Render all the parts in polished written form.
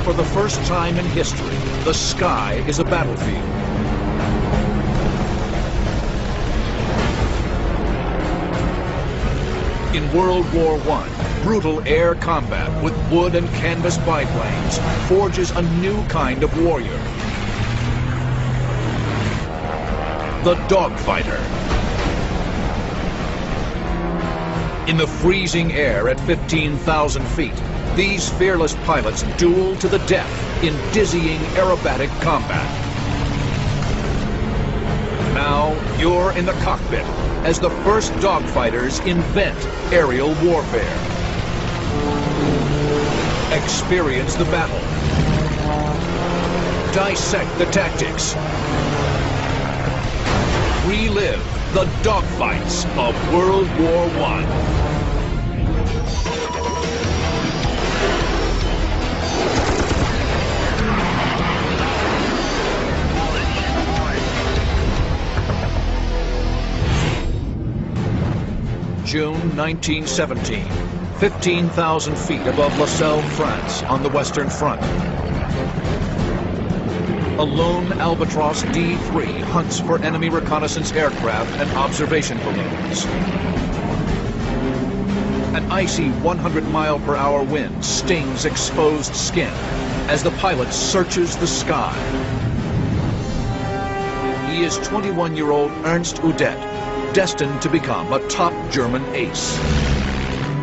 For the first time in history, the sky is a battlefield. In World War I, brutal air combat with wood and canvas biplanes forges a new kind of warrior. The dogfighter. In the freezing air at 15,000 feet, these fearless pilots duel to the death in dizzying aerobatic combat. Now you're in the cockpit as the first dogfighters invent aerial warfare. Experience the battle. Dissect the tactics. Relive the dogfights of World War I. June 1917, 15,000 feet above La Selle, France, on the Western Front. A lone Albatros D-3 hunts for enemy reconnaissance aircraft and observation balloons. An icy 100-mile-per-hour wind stings exposed skin as the pilot searches the sky. He is 21-year-old Ernst Udet, destined to become a top German ace.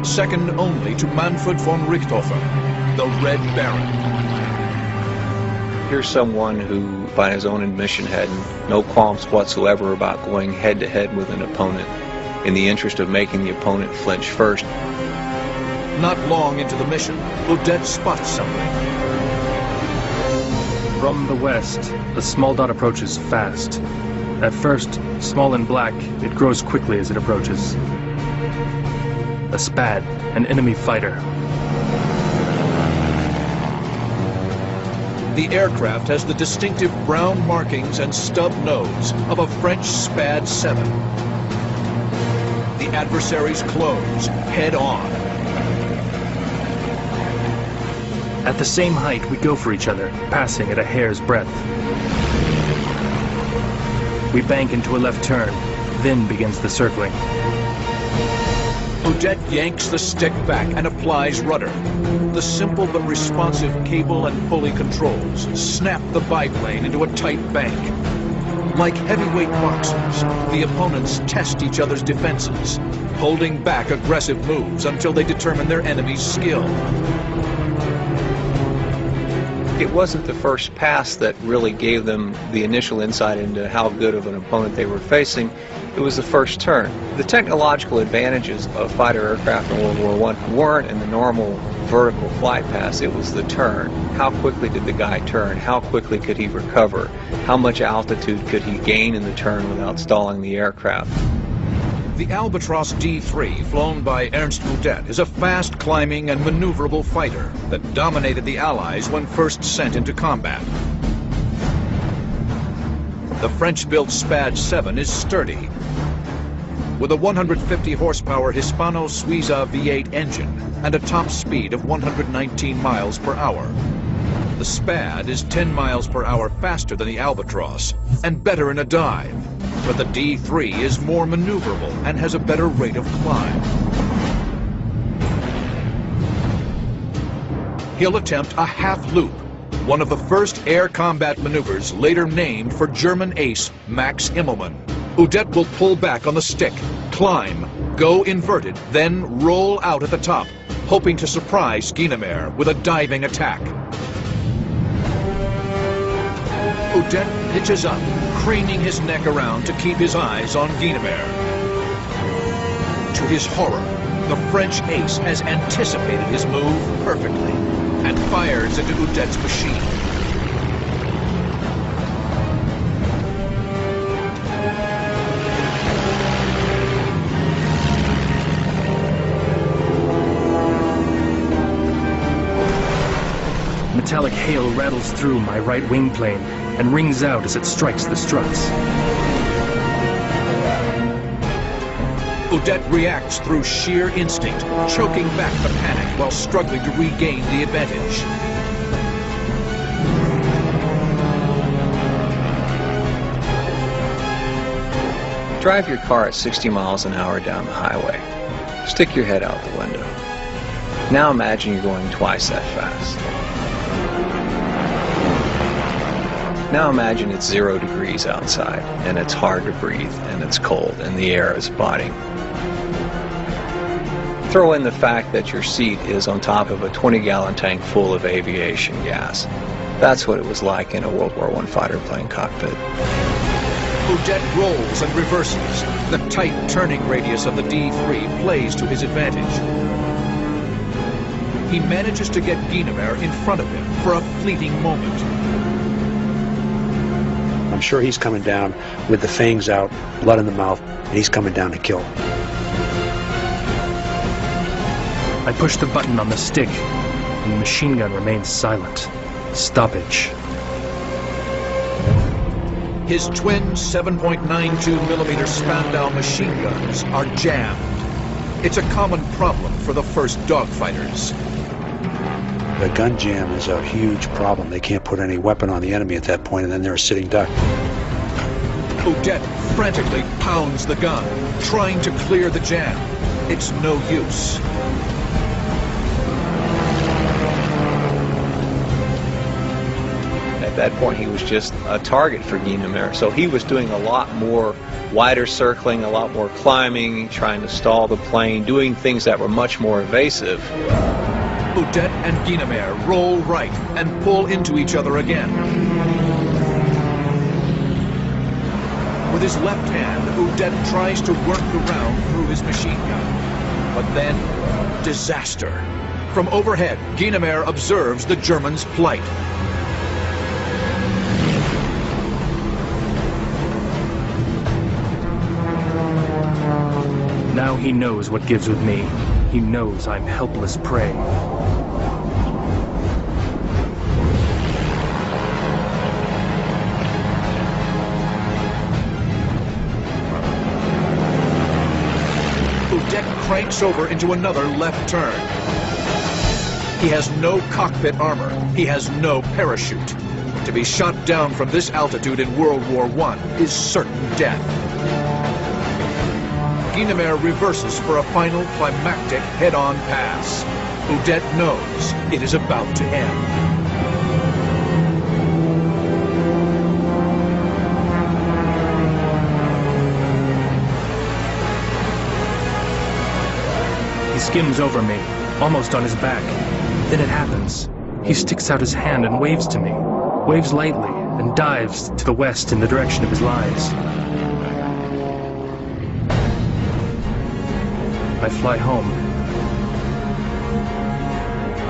Second only to Manfred von Richthofen, the Red Baron. Here's someone who, by his own admission, had no qualms whatsoever about going head-to-head with an opponent in the interest of making the opponent flinch first. Not long into the mission, Udet spots something. From the west, a small dot approaches fast. At first, small and black, it grows quickly as it approaches. A Spad, an enemy fighter. The aircraft has the distinctive brown markings and stub nose of a French Spad 7. The adversaries close, head on. At the same height, we go for each other, passing at a hair's breadth. We bank into a left turn, then begins the circling. Udet yanks the stick back and applies rudder. The simple but responsive cable and pulley controls snap the biplane into a tight bank. Like heavyweight boxers, the opponents test each other's defenses, holding back aggressive moves until they determine their enemy's skill. It wasn't the first pass that really gave them the initial insight into how good of an opponent they were facing. It was the first turn. The technological advantages of fighter aircraft in World War I weren't in the normal vertical flight pass. It was the turn. How quickly did the guy turn? How quickly could he recover? How much altitude could he gain in the turn without stalling the aircraft? The Albatros D-3, flown by Ernst Udet, is a fast-climbing and maneuverable fighter that dominated the Allies when first sent into combat. The French-built Spad 7 is sturdy. With a 150-horsepower Hispano-Suiza V8 engine and a top speed of 119 miles per hour. The Spad is 10 miles per hour faster than the Albatros and better in a dive. But the D-3 is more maneuverable and has a better rate of climb. He'll attempt a half-loop, one of the first air combat maneuvers later named for German ace Max Immelmann. Udet will pull back on the stick, climb, go inverted, then roll out at the top, hoping to surprise Guynemer with a diving attack. Udet pitches up, craning his neck around to keep his eyes on Guynemer. To his horror, the French ace has anticipated his move perfectly and fires into Udet's machine. Metallic hail rattles through my right wing plane and rings out as it strikes the struts. Udet reacts through sheer instinct, choking back the panic while struggling to regain the advantage. Drive your car at 60 miles an hour down the highway. Stick your head out the window. Now imagine you're going twice that fast. Now imagine it's 0 degrees outside, and it's hard to breathe, and it's cold, and the air is biting. Throw in the fact that your seat is on top of a 20-gallon tank full of aviation gas. That's what it was like in a World War I fighter plane cockpit. Udet rolls and reverses. The tight turning radius of the D-3 plays to his advantage. He manages to get Guynemer in front of him for a fleeting moment. I'm sure he's coming down with the fangs out, blood in the mouth, and he's coming down to kill. I push the button on the stick, and the machine gun remains silent. Stoppage. His twin 7.92mm Spandau machine guns are jammed. It's a common problem for the first dogfighters. The gun jam is a huge problem. They can't put any weapon on the enemy at that point, and then they're a sitting duck. Udet frantically pounds the gun, trying to clear the jam. It's no use. At that point, he was just a target for Guynemer, so he was doing a lot more wider circling, a lot more climbing, trying to stall the plane, doing things that were much more evasive. Udet and Guynemer roll right and pull into each other again. With his left hand, Udet tries to work the round through his machine gun. But then, disaster. From overhead, Guynemer observes the German's plight. Now he knows what gives with me. He knows I'm helpless prey. Udet cranks over into another left turn. He has no cockpit armor. He has no parachute. To be shot down from this altitude in World War I is certain death. Guynemer reverses for a final climactic head-on pass. Udet knows it is about to end. He skims over me, almost on his back. Then it happens. He sticks out his hand and waves to me, waves lightly, and dives to the west in the direction of his lines. I fly home.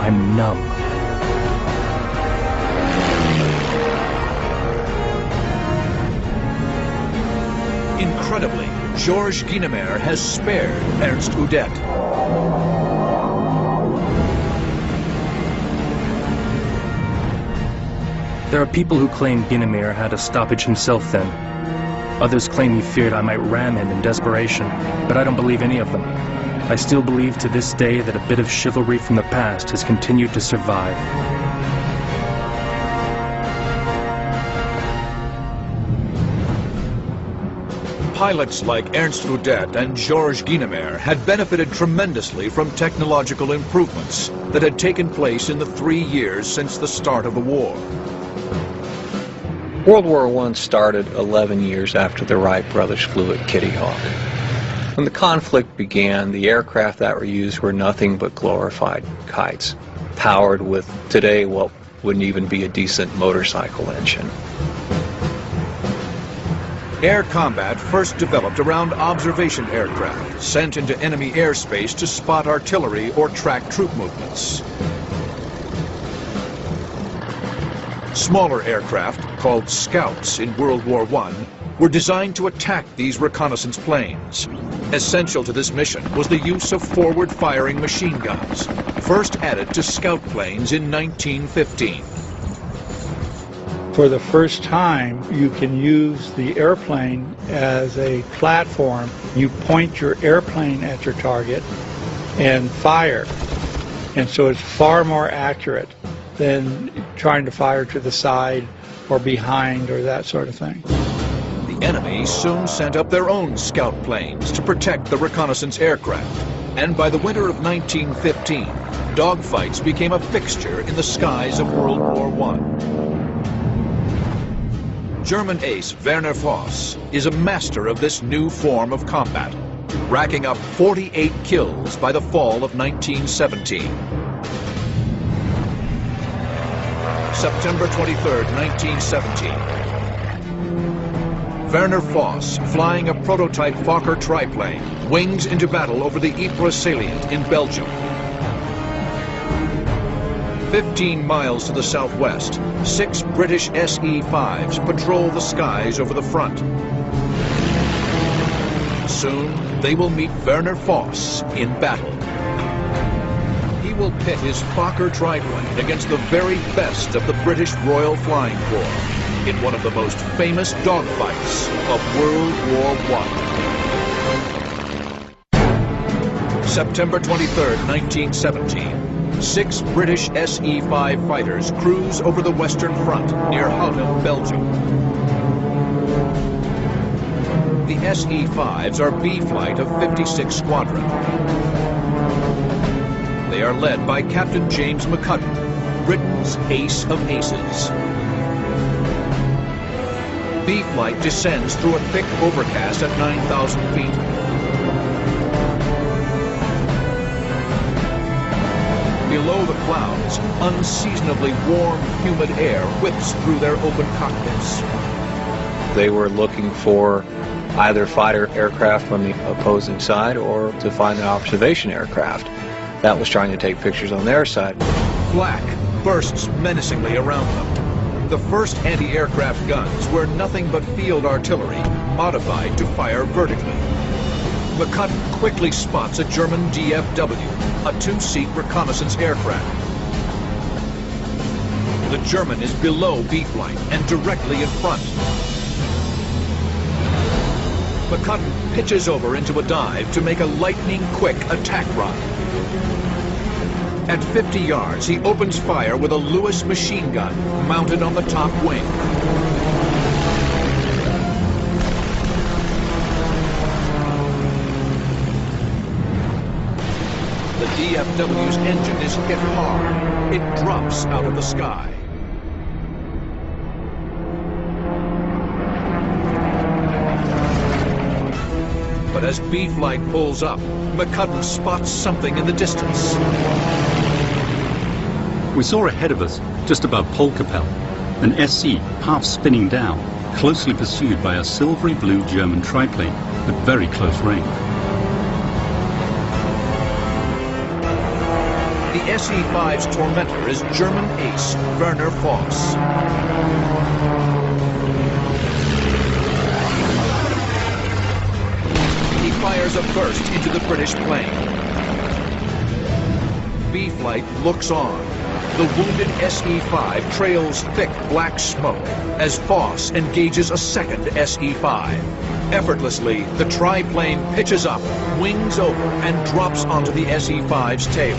I'm numb. Incredibly, Georges Guynemer has spared Ernst Udet. There are people who claim Guynemer had a stoppage himself then. Others claim he feared I might ram him in desperation, but I don't believe any of them. I still believe to this day that a bit of chivalry from the past has continued to survive. Pilots like Ernst Udet and Georges Guynemer had benefited tremendously from technological improvements that had taken place in the 3 years since the start of the war. World War I started 11 years after the Wright brothers flew at Kitty Hawk. When the conflict began, the aircraft that were used were nothing but glorified kites, powered with, today, what wouldn't even be a decent motorcycle engine. Air combat first developed around observation aircraft sent into enemy airspace to spot artillery or track troop movements. Smaller aircraft, called scouts in World War I, were designed to attack these reconnaissance planes. Essential to this mission was the use of forward-firing machine guns, first added to scout planes in 1915. For the first time, you can use the airplane as a platform. You point your airplane at your target and fire. And so it's far more accurate than trying to fire to the side or behind or that sort of thing. The The enemy soon sent up their own scout planes to protect the reconnaissance aircraft. And by the winter of 1915, dogfights became a fixture in the skies of World War I. German ace Werner Voss is a master of this new form of combat, racking up 48 kills by the fall of 1917. September 23, 1917. Werner Voss, flying a prototype Fokker triplane, wings into battle over the Ypres salient in Belgium. 15 miles to the southwest, 6 British SE-5s patrol the skies over the front. Soon, they will meet Werner Voss in battle. He will pit his Fokker triplane against the very best of the British Royal Flying Corps in one of the most famous dogfights of World War I. September 23, 1917. 6 British SE-5 fighters cruise over the Western Front near Houten, Belgium. The SE-5s are B Flight of 56 Squadron. They are led by Captain James McCudden, Britain's ace of aces. B Flight descends through a thick overcast at 9,000 feet. Below the clouds, unseasonably warm, humid air whips through their open cockpits. They were looking for either fighter aircraft from the opposing side or to find an observation aircraft that was trying to take pictures on their side. Flak bursts menacingly around them. The first anti-aircraft guns were nothing but field artillery, modified to fire vertically. McCudden quickly spots a German DFW, a 2-seat reconnaissance aircraft. The German is below B Flight and directly in front. McCudden pitches over into a dive to make a lightning-quick attack run. At 50 yards, he opens fire with a Lewis machine gun mounted on the top wing. The DFW's engine is hit hard. It drops out of the sky. But as B Flight pulls up, McCudden spots something in the distance. We saw ahead of us, just above Polkapelle, an SE half spinning down, closely pursued by a silvery blue German triplane at very close range. The SE-5's tormentor is German ace Werner Voss. He fires a burst into the British plane. B Flight looks on. The wounded SE-5 trails thick black smoke as Voss engages a second SE-5. Effortlessly, the triplane pitches up, wings over, and drops onto the SE-5's tail.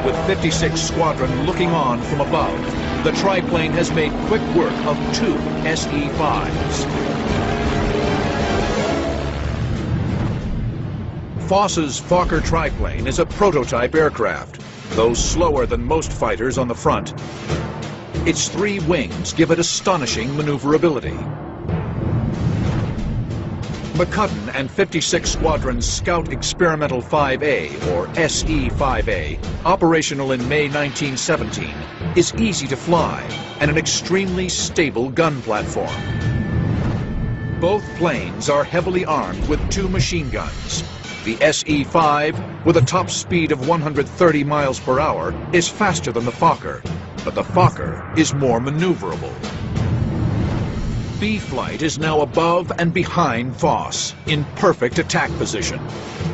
With 56 Squadron looking on from above, the triplane has made quick work of 2 SE-5s. Voss's Fokker triplane is a prototype aircraft, though slower than most fighters on the front. Its 3 wings give it astonishing maneuverability. McCudden and 56 Squadron's Scout Experimental 5A, or SE-5A, operational in May 1917, is easy to fly and an extremely stable gun platform. Both planes are heavily armed with 2 machine guns. The SE-5, with a top speed of 130 miles per hour, is faster than the Fokker, but the Fokker is more maneuverable. B Flight is now above and behind Voss, in perfect attack position.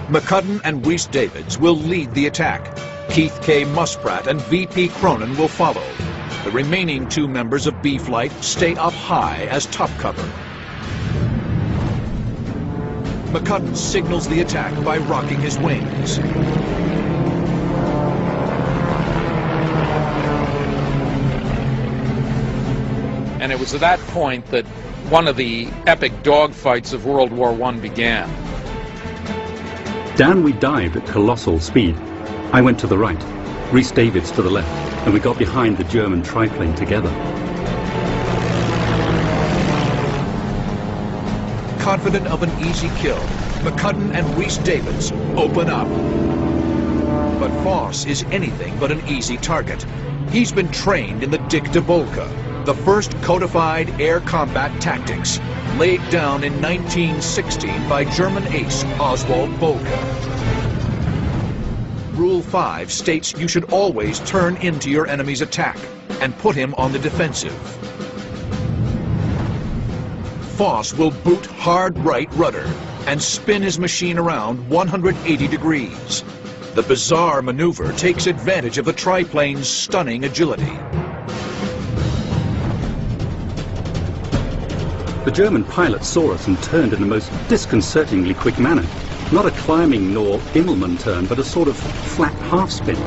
McCudden and Rhys Davids will lead the attack. Keith K. Muspratt and V.P. Cronin will follow. The remaining 2 members of B Flight stay up high as top cover. McCudden signals the attack by rocking his wings. And it was at that point that one of the epic dogfights of World War I began. Down we dived at colossal speed. I went to the right, Rhys Davids to the left, and we got behind the German triplane together. Confident of an easy kill, McCudden and Rhys Davids open up. But Foss is anything but an easy target. He's been trained in the Dick de Bolke, the first codified air combat tactics, laid down in 1916 by German ace Oswald Bolke. Rule 5 states you should always turn into your enemy's attack and put him on the defensive. Foss will boot hard right rudder and spin his machine around 180 degrees. The bizarre maneuver takes advantage of the triplane's stunning agility. The German pilot saw us and turned in the most disconcertingly quick manner. Not a climbing nor Immelmann turn, but a sort of flat half-spin.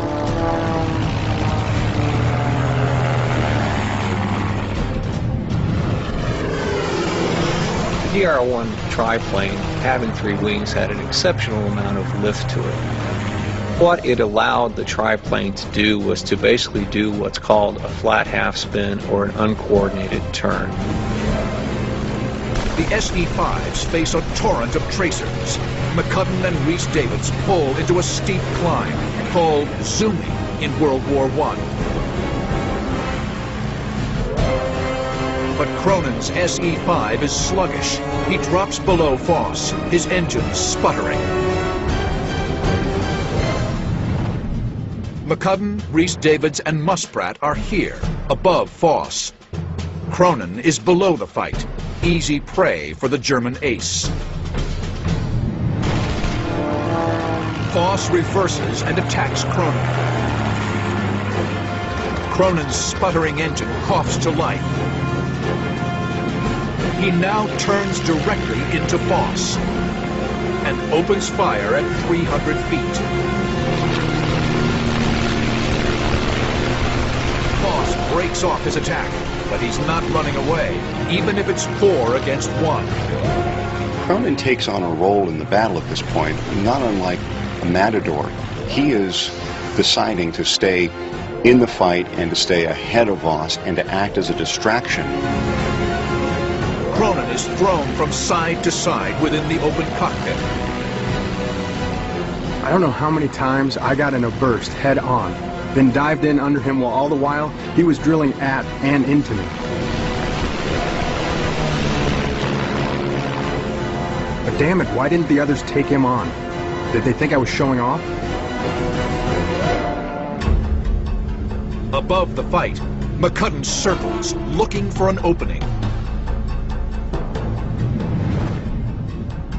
The DR-1 triplane, having 3 wings, had an exceptional amount of lift to it. What it allowed the triplane to do was to basically do what's called a flat half-spin or an uncoordinated turn. The SE-5s face a torrent of tracers. McCudden and Rhys Davids pull into a steep climb called zooming in World War I. But Cronin's SE-5 is sluggish. He drops below Foss, his engines sputtering. McCudden, Rhys Davids, and Musprat are here, above Foss. Cronin is below the fight, easy prey for the German ace. Foss reverses and attacks Cronin. Cronin's sputtering engine coughs to life. He now turns directly into Foss and opens fire at 300 feet. Foss breaks off his attack, but he's not running away, even if it's 4 against 1. Cronin takes on a role in the battle at this point, not unlike a matador. He is deciding to stay in the fight and to stay ahead of Voss and to act as a distraction. Cronin is thrown from side to side within the open cockpit. I don't know how many times I got in a burst head on, then dived in under him while all the while he was drilling at and into me. But damn it, why didn't the others take him on? Did they think I was showing off? Above the fight, McCudden circles, looking for an opening.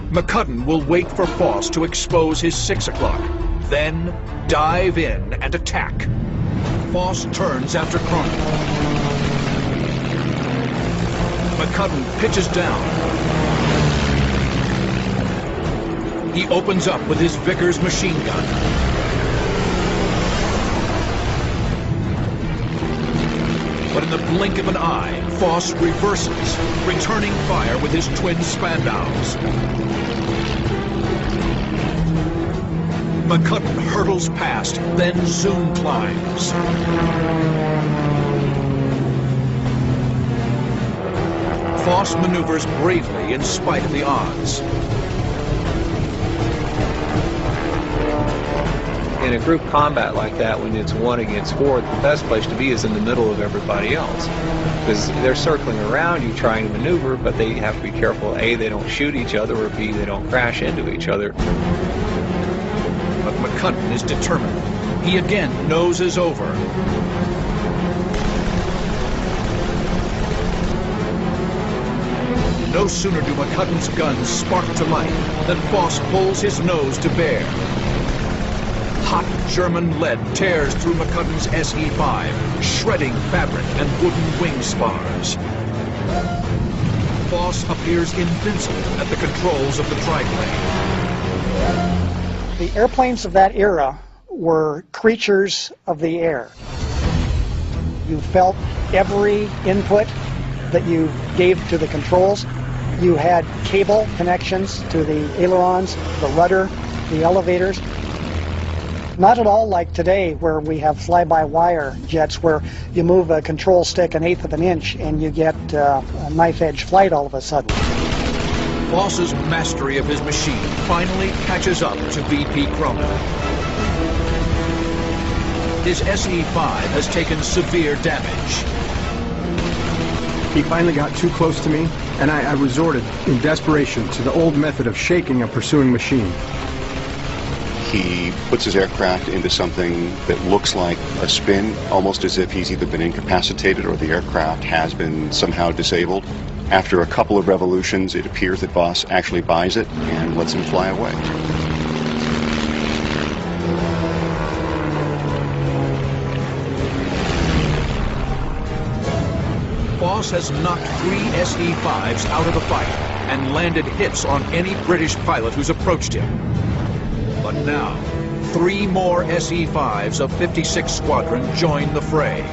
McCudden will wait for Foss to expose his 6 o'clock, then dive in and attack. Foss turns after Cronin. McCudden pitches down. He opens up with his Vickers machine gun. But in the blink of an eye, Foss reverses, returning fire with his twin Spandaus. McCudden hurtles past, then zoom climbs. Foss maneuvers bravely in spite of the odds. In a group combat like that, when it's 1 against 4, the best place to be is in the middle of everybody else. Because they're circling around you trying to maneuver, but they have to be careful, A, they don't shoot each other, or B, they don't crash into each other. But McCudden is determined. He again noses over. No sooner do McCudden's guns spark to life than Foss pulls his nose to bear. Hot German lead tears through McCudden's SE-5, shredding fabric and wooden wing spars. Foss appears invincible at the controls of the triplane. The airplanes of that era were creatures of the air. You felt every input, that you gave to the controls. You had cable connections to the ailerons, the rudder, the elevators. Not at all like today, where we have fly-by-wire jets where you move a control stick 1/8 of an inch and you get a knife-edge flight all of a sudden. Voss's mastery of his machine finally catches up to VP Cronin. His SE-5 has taken severe damage. He finally got too close to me, and I resorted in desperation to the old method of shaking a pursuing machine. He puts his aircraft into something that looks like a spin, almost as if he's either been incapacitated or the aircraft has been somehow disabled. After a couple of revolutions, it appears that Voss actually buys it and lets him fly away. Voss has knocked 3 SE-5s out of the fight and landed hits on any British pilot who's approached him. But now, 3 more SE-5s of 56 Squadron join the fray.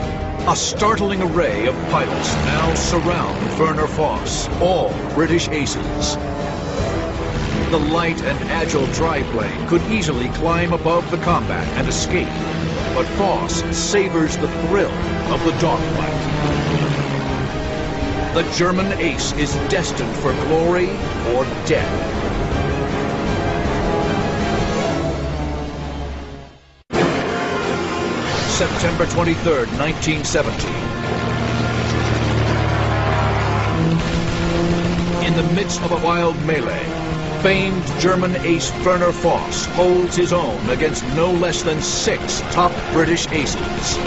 A startling array of pilots now surround Werner Voss, all British aces. The light and agile triplane could easily climb above the combat and escape, but Voss savors the thrill of the dogfight. The German ace is destined for glory or death. September 23rd, 1917. In the midst of a wild melee, famed German ace Werner Voss holds his own against no less than 6 top British aces.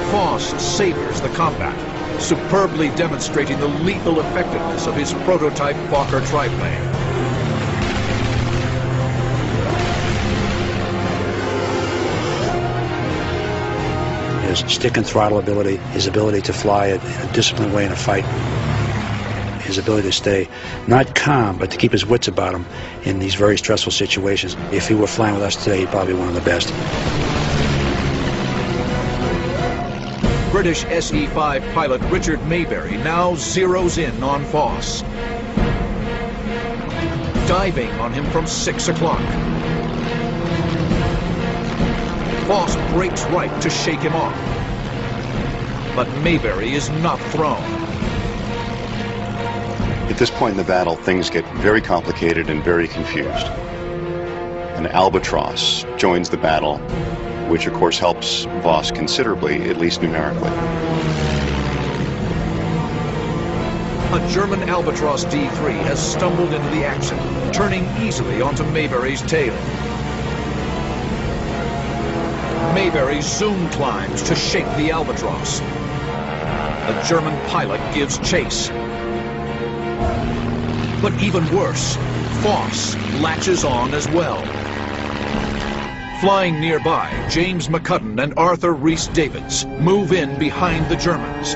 Voss savors the combat, superbly demonstrating the lethal effectiveness of his prototype Fokker triplane. His stick and throttle ability, his ability to fly it in a disciplined way in a fight, his ability to stay not calm, but to keep his wits about him in these very stressful situations. If he were flying with us today, he'd probably be one of the best. British SE-5 pilot Richard Mayberry now zeroes in on Voss, diving on him from 6 o'clock. Voss breaks right to shake him off, but Mayberry is not thrown. At this point in the battle, things get very complicated and very confused. An albatross joins the battle, which of course helps Voss considerably, at least numerically. A German Albatross D3 has stumbled into the action, turning easily onto Mayberry's tail. Mayberry zoom climbs to shake the Albatross. The German pilot gives chase. But even worse, Voss latches on as well. Flying nearby, James McCudden and Arthur Rhys-Davids move in behind the Germans.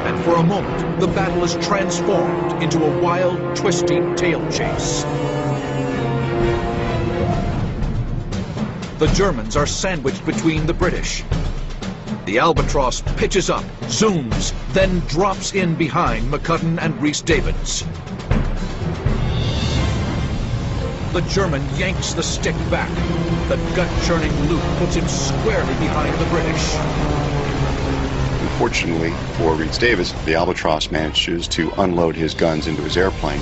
And for a moment, the battle is transformed into a wild, twisting tail chase. The Germans are sandwiched between the British. The Albatross pitches up, zooms, then drops in behind McCudden and Rhys-Davids. The German yanks the stick back. The gut-churning loop puts him squarely behind the British. Unfortunately for Rhys-Davids, the Albatross manages to unload his guns into his airplane.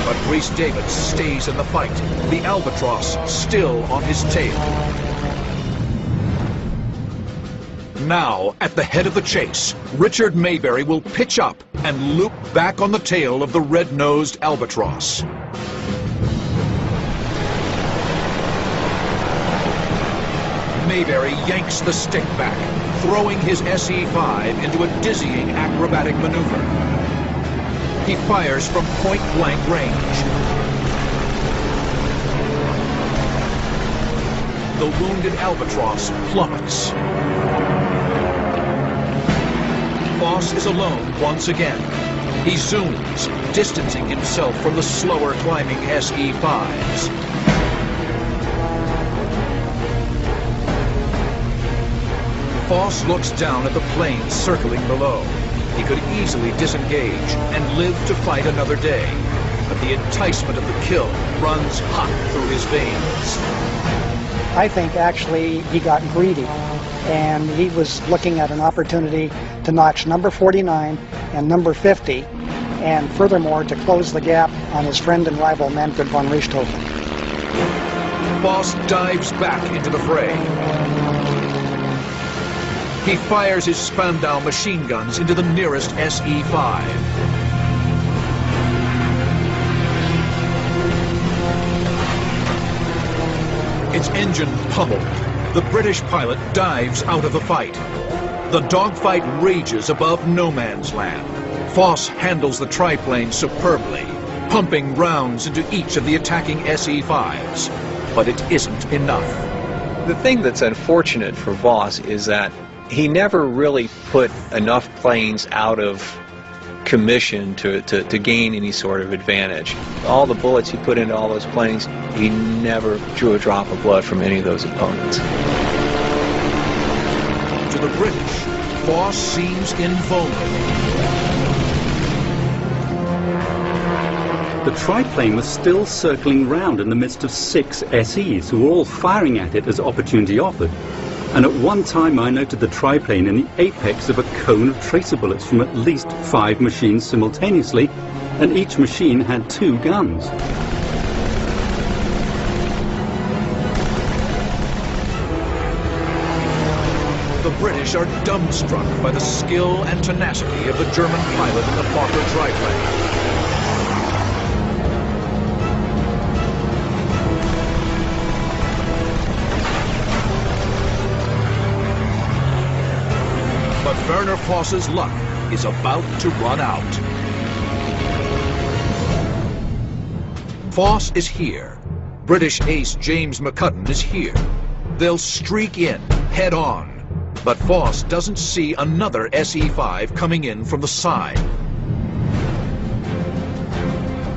But Rhys-Davids stays in the fight, the Albatross still on his tail. Now, at the head of the chase, Richard Mayberry will pitch up and loop back on the tail of the red-nosed Albatross. Mayberry yanks the stick back, throwing his SE-5 into a dizzying acrobatic maneuver. He fires from point-blank range. The wounded Albatross plummets. Voss is alone once again. He zooms, distancing himself from the slower climbing SE-5s. Foss looks down at the plane circling below. He could easily disengage and live to fight another day, but the enticement of the kill runs hot through his veins. I think actually he got greedy, and he was looking at an opportunity to notch number 49 and number 50, and furthermore to close the gap on his friend and rival Manfred von Richthofen. Foss dives back into the fray. He fires his Spandau machine guns into the nearest SE-5. Its engine pummeled. The British pilot dives out of the fight. The dogfight rages above no man's land. Foss handles the triplane superbly, pumping rounds into each of the attacking SE-5s. But it isn't enough. The thing that's unfortunate for Voss is that he never really put enough planes out of commission to gain any sort of advantage. All the bullets he put into all those planes, he never drew a drop of blood from any of those opponents. To the British, Foss seems invulnerable. The triplane was still circling round in the midst of 6 SEs who were all firing at it as opportunity offered. And at one time I noted the triplane in the apex of a cone of tracer bullets from at least 5 machines simultaneously, and each machine had 2 guns. The British are dumbstruck by the skill and tenacity of the German pilot in the Fokker triplane. But Werner Voss's luck is about to run out. Voss is here. British ace James McCudden is here. They'll streak in, head on. But Voss doesn't see another SE-5 coming in from the side.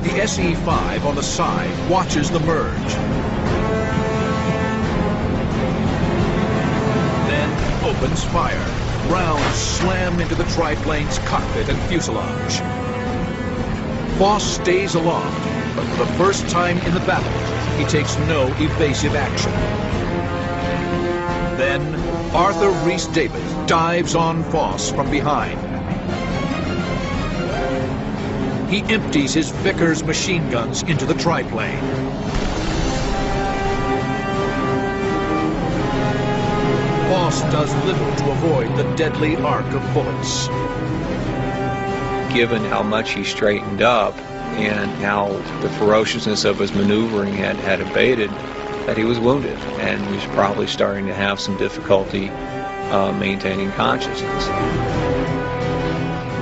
The SE-5 on the side watches the merge. Then opens fire. Rounds slam into the triplane's cockpit and fuselage. Voss stays aloft, but for the first time in the battle, he takes no evasive action. Then, Arthur Rhys-Davids dives on Voss from behind. He empties his Vickers machine guns into the triplane. Voss does little to avoid the deadly arc of bullets. Given how much he straightened up and how the ferociousness of his maneuvering had abated, that he was wounded and he was probably starting to have some difficulty maintaining consciousness.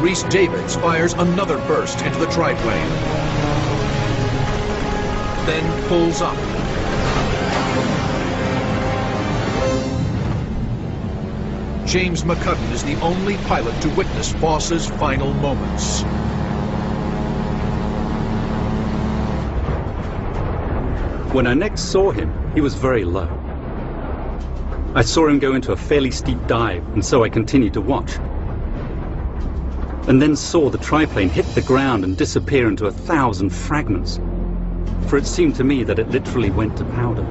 Rhys-Davids fires another burst into the triplane, then pulls up. James McCudden is the only pilot to witness Voss's final moments. When I next saw him, he was very low. I saw him go into a fairly steep dive, and so I continued to watch. And then saw the triplane hit the ground and disappear into 1,000 fragments. For it seemed to me that it literally went to powder.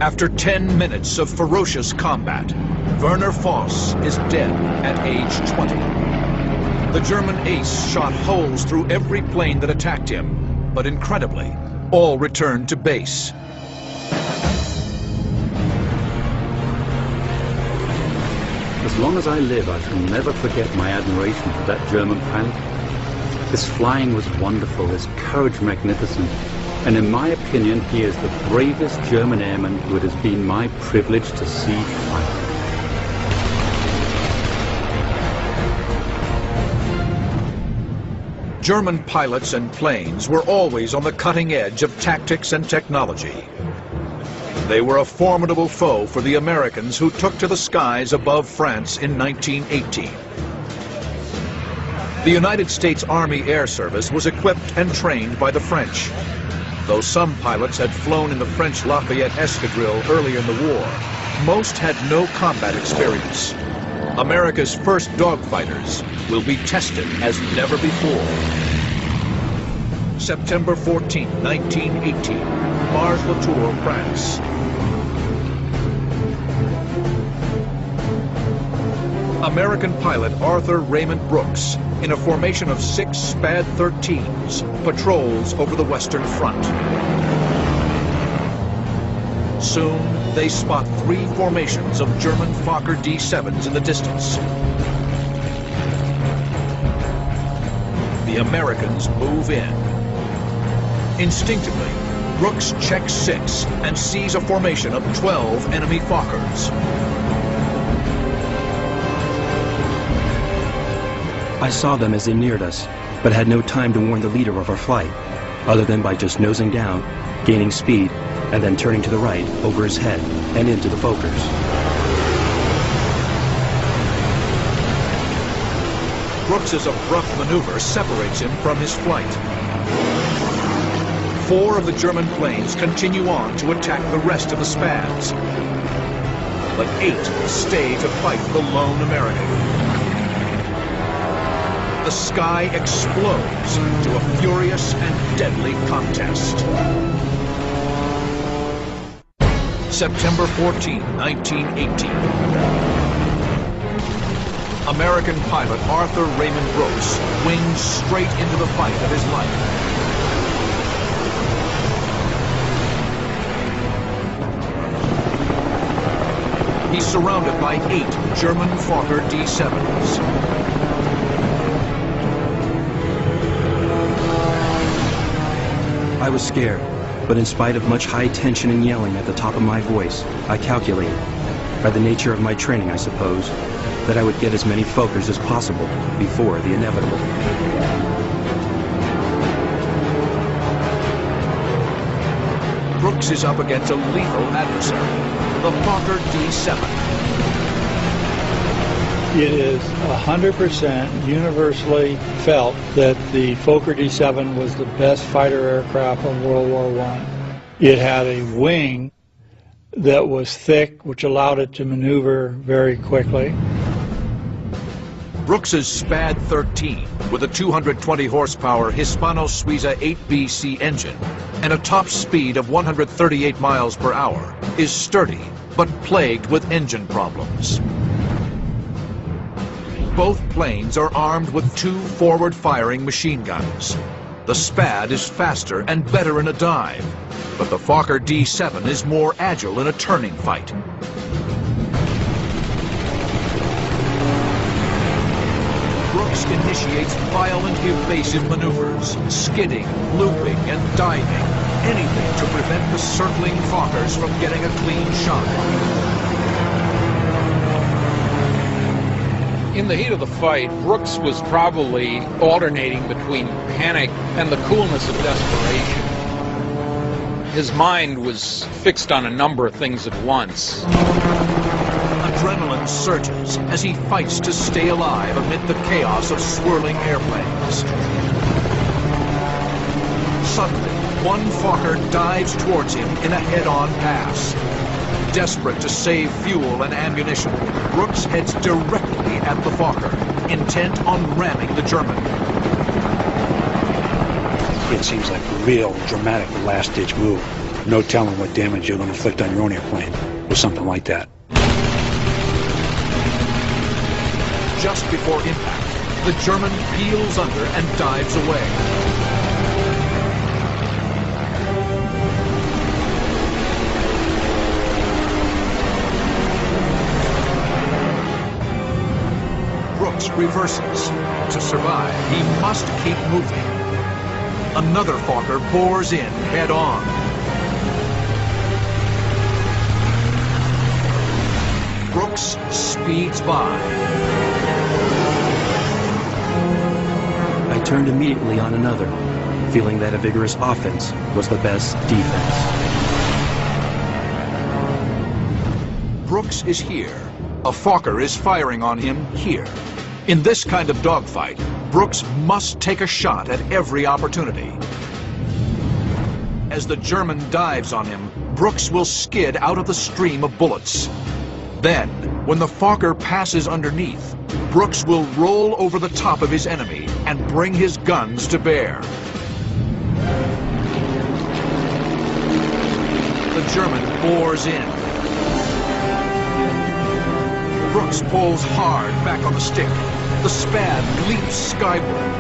After 10 minutes of ferocious combat, Werner Voss is dead at age 20. The German ace shot holes through every plane that attacked him, but incredibly, all returned to base. As long as I live, I shall never forget my admiration for that German pilot. His flying was wonderful, his courage magnificent, and in my opinion, he is the bravest German airman who it has been my privilege to see fight. German pilots and planes were always on the cutting edge of tactics and technology. They were a formidable foe for the Americans who took to the skies above France in 1918. The United States Army Air Service was equipped and trained by the French. Though some pilots had flown in the French Lafayette Escadrille earlier in the war, Most had no combat experience. America's first dogfighters will be tested as never before. September 14, 1918, Mars-la-Tour, France. American pilot Arthur Raymond Brooks, in a formation of 6 SPAD 13s, patrols over the Western Front. Soon, they spot 3 formations of German Fokker D-7s in the distance. The Americans move in. Instinctively, Brooks checks 6 and sees a formation of 12 enemy Fokkers. I saw them as they neared us, but had no time to warn the leader of our flight, other than by just nosing down, gaining speed, and then turning to the right, over his head, and into the Fokkers. Brooks's abrupt maneuver separates him from his flight. 4 of the German planes continue on to attack the rest of the SPADs, but 8 stay to fight the lone American. The sky explodes to a furious and deadly contest. September 14, 1918. American pilot Arthur Raymond Brooks wings straight into the fight of his life. He's surrounded by 8 German Fokker D-7s. I was scared, but in spite of much high tension and yelling at the top of my voice, I calculated, by the nature of my training I suppose, that I would get as many Fokkers as possible before the inevitable. Brooks is up against a lethal adversary, the Fokker D-7. It is 100% universally felt that the Fokker D-7 was the best fighter aircraft of World War I. It had a wing that was thick, which allowed it to maneuver very quickly. Brooks's SPAD 13, with a 220 horsepower Hispano-Suiza 8BC engine and a top speed of 138 miles per hour, is sturdy but plagued with engine problems. Both planes are armed with 2 forward-firing machine guns. The SPAD is faster and better in a dive, but the Fokker D-7 is more agile in a turning fight. Brooks initiates violent evasive maneuvers, skidding, looping, and diving, anything to prevent the circling Fokkers from getting a clean shot. In the heat of the fight, Brooks was probably alternating between panic and the coolness of desperation. His mind was fixed on a number of things at once. Adrenaline surges as he fights to stay alive amid the chaos of swirling airplanes. Suddenly, one Fokker dives towards him in a head-on pass. Desperate to save fuel and ammunition, Brooks heads directly at the Fokker, intent on ramming the German. It seems like a real dramatic last-ditch move. No telling what damage you're going to inflict on your own airplane with something like that. Just before impact, the German peels under and dives away. Brooks reverses. To survive, he must keep moving. Another Fokker bores in head-on. Brooks speeds by. I turned immediately on another, feeling that a vigorous offense was the best defense. Brooks is here. A Fokker is firing on him here. In this kind of dogfight, Brooks must take a shot at every opportunity. As the German dives on him, Brooks will skid out of the stream of bullets. Then, when the Fokker passes underneath, Brooks will roll over the top of his enemy and bring his guns to bear. The German bores in. Brooks pulls hard back on the stick. The Spad leaps skyward.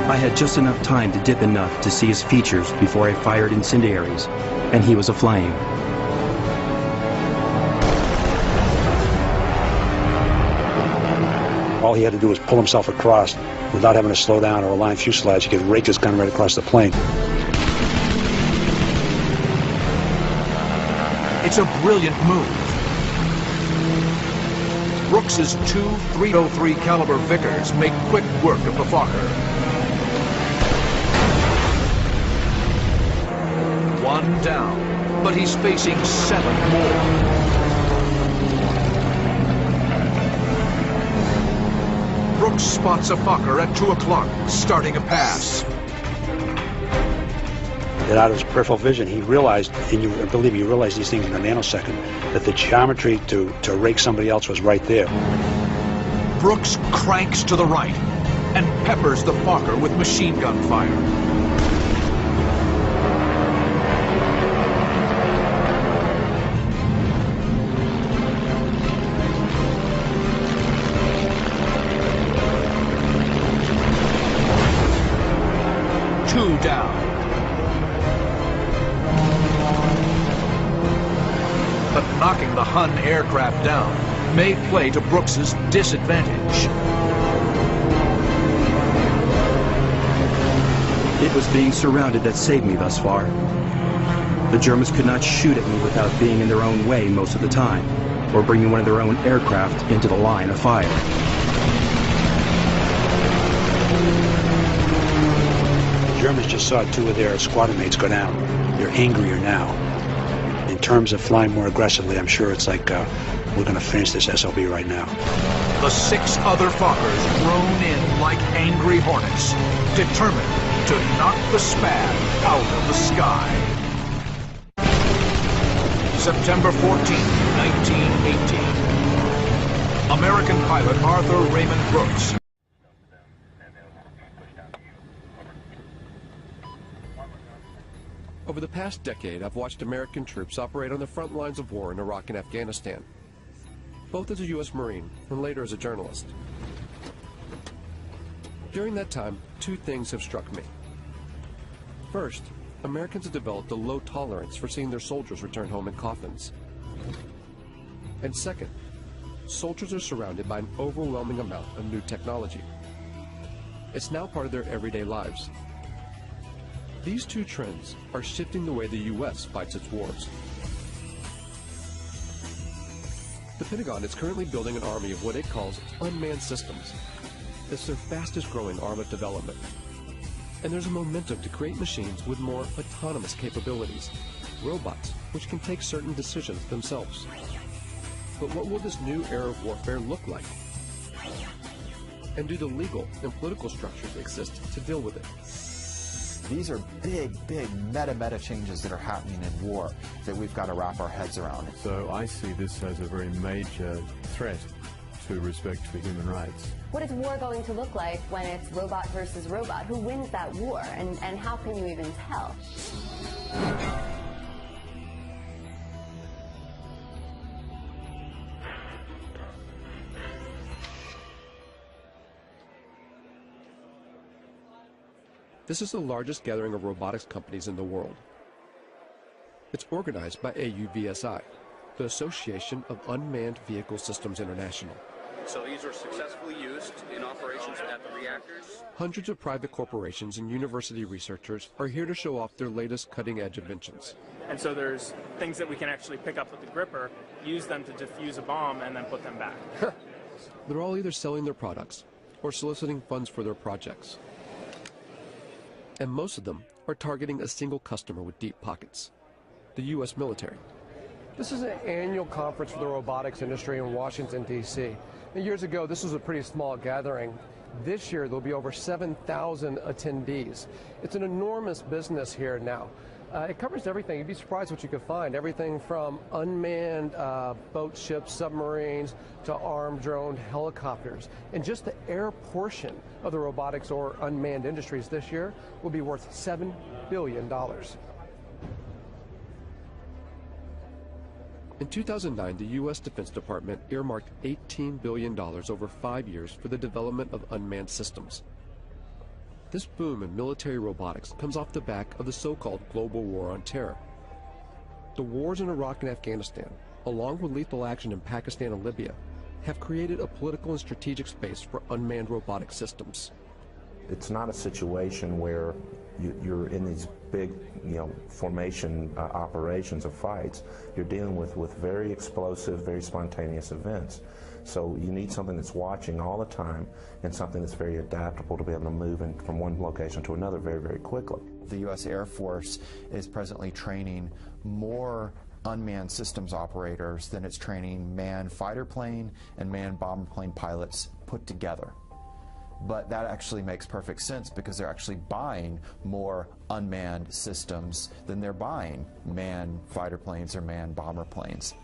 I had just enough time to dip enough to see his features before I fired incendiaries, and he was aflame. All he had to do was pull himself across without having to slow down or align fuselage. He could rake his gun right across the plane. It's a brilliant move. Brooks's two .303 caliber Vickers make quick work of the Fokker. One down, but he's facing 7 more. Brooks spots a Fokker at 2 o'clock, starting a pass. That out of his peripheral vision, he realized, and believe me, you realize these things in a nanosecond, that the geometry to rake somebody else was right there. Brooks cranks to the right and peppers the Fokker with machine gun fire. Two down. But knocking the Hun aircraft down may play to Brooks's disadvantage. It was being surrounded that saved me thus far. The Germans could not shoot at me without being in their own way most of the time, or bringing one of their own aircraft into the line of fire. The Germans just saw 2 of their squadron mates go down. They're angrier now. In terms of flying more aggressively, I'm sure it's like, we're going to finish this SOB right now. The 6 other Fokkers roan in like angry hornets, determined to knock the Spad out of the sky. September 14, 1918. American pilot Arthur Raymond Brooks. Over the past decade, I've watched American troops operate on the front lines of war in Iraq and Afghanistan, both as a U.S. Marine and later as a journalist. During that time, 2 things have struck me. First, Americans have developed a low tolerance for seeing their soldiers return home in coffins. And second, soldiers are surrounded by an overwhelming amount of new technology. It's now part of their everyday lives. These 2 trends are shifting the way the U.S. fights its wars. The Pentagon is currently building an army of what it calls unmanned systems. It's their fastest growing arm of development. And there's a momentum to create machines with more autonomous capabilities, robots which can take certain decisions themselves. But what will this new era of warfare look like? And do the legal and political structures exist to deal with it? These are big meta changes that are happening in war that we've got to wrap our heads around. So I see this as a very major threat to respect for human rights. What is war going to look like when it's robot versus robot? Who wins that war, and how can you even tell? This is the largest gathering of robotics companies in the world. It's organized by AUVSI, the Association of Unmanned Vehicle Systems International. So these are successfully used in operations at the reactors? Hundreds of private corporations and university researchers are here to show off their latest cutting-edge inventions. And so there's things that we can actually pick up with the gripper, use them to defuse a bomb, and then put them back. They're all either selling their products or soliciting funds for their projects. And most of them are targeting a single customer with deep pockets, the U.S. military. This is an annual conference for the robotics industry in Washington, D.C. Years ago, this was a pretty small gathering. This year, there'll be over 7,000 attendees. It's an enormous business here now. It covers everything. You'd be surprised what you could find. Everything from unmanned boats, ships, submarines, to armed drone helicopters. And just the air portion of the robotics or unmanned industries this year will be worth $7 billion. In 2009, the U.S. Defense Department earmarked $18 billion over 5 years for the development of unmanned systems. This boom in military robotics comes off the back of the so-called global war on terror. The wars in Iraq and Afghanistan, along with lethal action in Pakistan and Libya, have created a political and strategic space for unmanned robotic systems. It's not a situation where you're in these big, formation operations or fights. You're dealing with very explosive, very spontaneous events. So you need something that's watching all the time and something that's very adaptable to be able to move from one location to another very, very quickly. The U.S. Air Force is presently training more unmanned systems operators than it's training manned fighter plane and manned bomber plane pilots put together. But that actually makes perfect sense because they're actually buying more unmanned systems than they're buying manned fighter planes or manned bomber planes.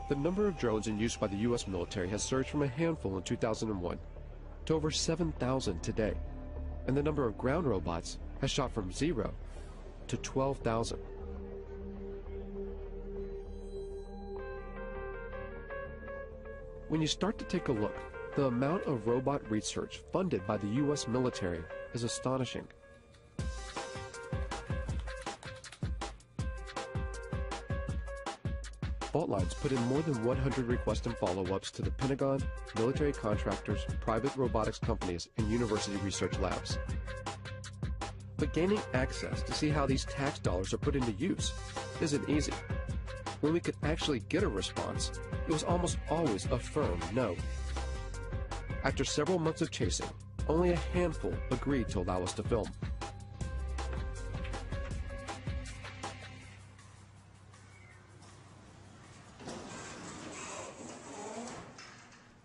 The number of drones in use by the U.S. military has surged from a handful in 2001 to over 7,000 today, and the number of ground robots has shot from 0 to 12,000. When you start to take a look, the amount of robot research funded by the U.S. military is astonishing. Fault Lines put in more than 100 requests and follow-ups to the Pentagon, military contractors, private robotics companies, and university research labs. But gaining access to see how these tax dollars are put into use isn't easy. When we could actually get a response, it was almost always a firm no. After several months of chasing, only a handful agreed to allow us to film.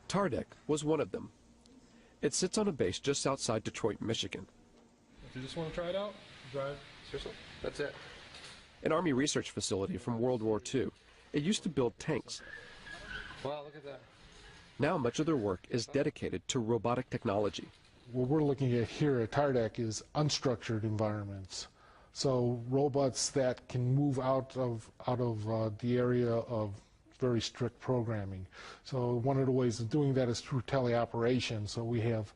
TARDEC was one of them. It sits on a base just outside Detroit, Michigan. If you just want to try it out, drive. Seriously? That's it. An Army research facility from World War II. It used to build tanks. Wow, look at that. Now much of their work is dedicated to robotic technology. What we're looking at here at TARDEC is unstructured environments. So robots that can move out of the area of very strict programming. So one of the ways of doing that is through teleoperation. So we have,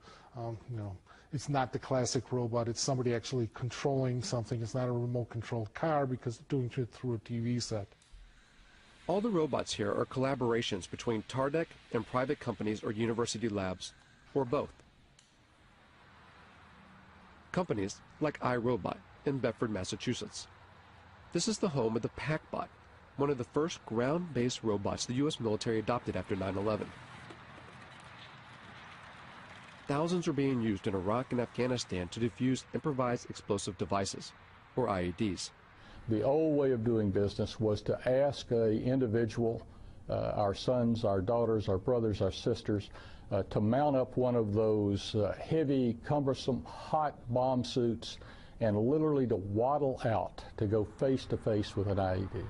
it's not the classic robot. It's somebody actually controlling something. It's not a remote-controlled car because it's doing it through a TV set. All the robots here are collaborations between TARDEC and private companies or university labs, or both. Companies like iRobot in Bedford, Massachusetts. This is the home of the PackBot, one of the first ground-based robots the U.S. military adopted after 9/11. Thousands are being used in Iraq and Afghanistan to defuse improvised explosive devices, or IEDs. The old way of doing business was to ask an individual, our sons, our daughters, our brothers, our sisters, to mount up one of those heavy, cumbersome, hot bomb suits and literally to waddle out to go face-to-face with an IED.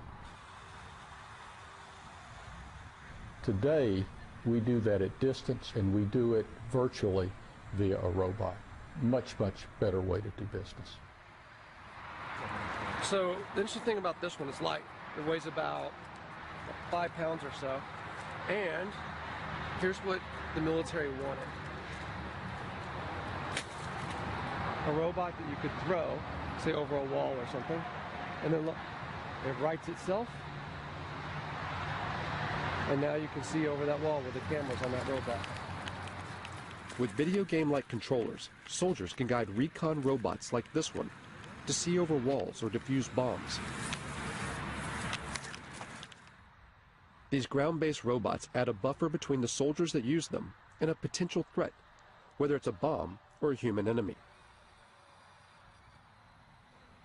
Today, we do that at distance, and we do it virtually via a robot. Much, much better way to do business. So the interesting thing about this one is light. It weighs about 5 pounds or so. And here's what the military wanted. A robot that you could throw, say over a wall or something, and then look, it rights itself. And now you can see over that wall with the cameras on that robot. With video game-like controllers, soldiers can guide recon robots like this one to see over walls or defuse bombs. These ground-based robots add a buffer between the soldiers that use them and a potential threat, whether it's a bomb or a human enemy.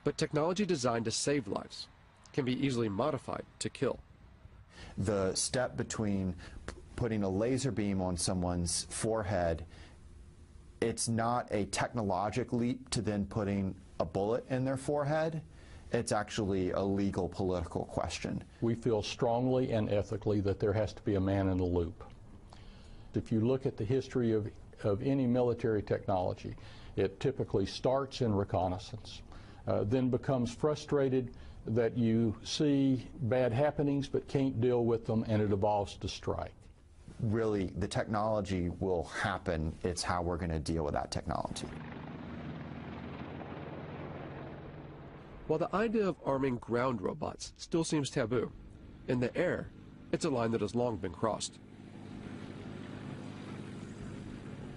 But technology designed to save lives can be easily modified to kill. The step between putting a laser beam on someone's forehead, it's not a technological leap to then putting a bullet in their forehead. It's actually a legal political question. We feel strongly and ethically that there has to be a man in the loop. If you look at the history of any military technology, it typically starts in reconnaissance, then becomes frustrated that you see bad happenings but can't deal with them, and it evolves to strike. Really, the technology will happen. It's how we're going to deal with that technology. While the idea of arming ground robots still seems taboo, in the air, it's a line that has long been crossed.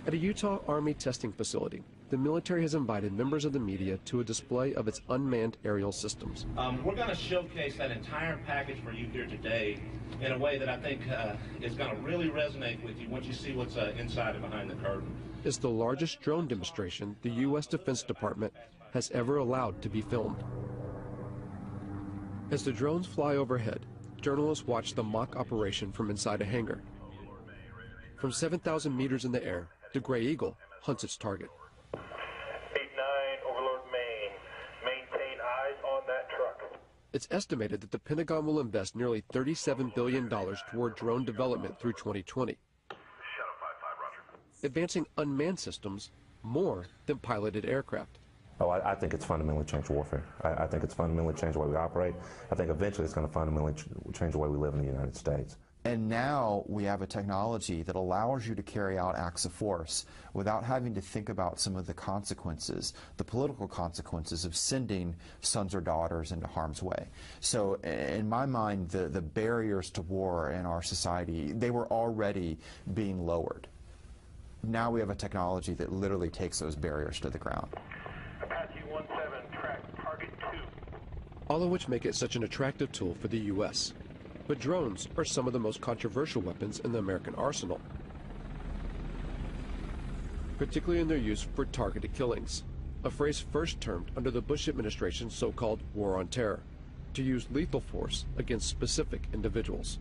At a Utah Army testing facility, the military has invited members of the media to a display of its unmanned aerial systems. We're going to showcase that entire package for you here today in a way that I think is going to really resonate with you once you see what's inside and behind the curtain. It's the largest drone demonstration the U.S. Defense Department has ever allowed to be filmed. As the drones fly overhead, journalists watch the mock operation from inside a hangar. From 7,000 meters in the air, the Gray Eagle hunts its target. 8-9, Overlord Maine. Maintain eyes on that truck. It's estimated that the Pentagon will invest nearly $37 billion toward drone development through 2020, advancing unmanned systems more than piloted aircraft. Oh, I think it's fundamentally changed warfare. I think it's fundamentally changed the way we operate. I think eventually it's going to fundamentally change the way we live in the United States. And now we have a technology that allows you to carry out acts of force without having to think about some of the consequences, the political consequences of sending sons or daughters into harm's way. So in my mind, the barriers to war in our society, they were already being lowered. Now we have a technology that literally takes those barriers to the ground. Apache 17, track target 2. All of which make it such an attractive tool for the U.S. But drones are some of the most controversial weapons in the American arsenal, particularly in their use for targeted killings, a phrase first termed under the Bush administration's so-called War on Terror, to use lethal force against specific individuals.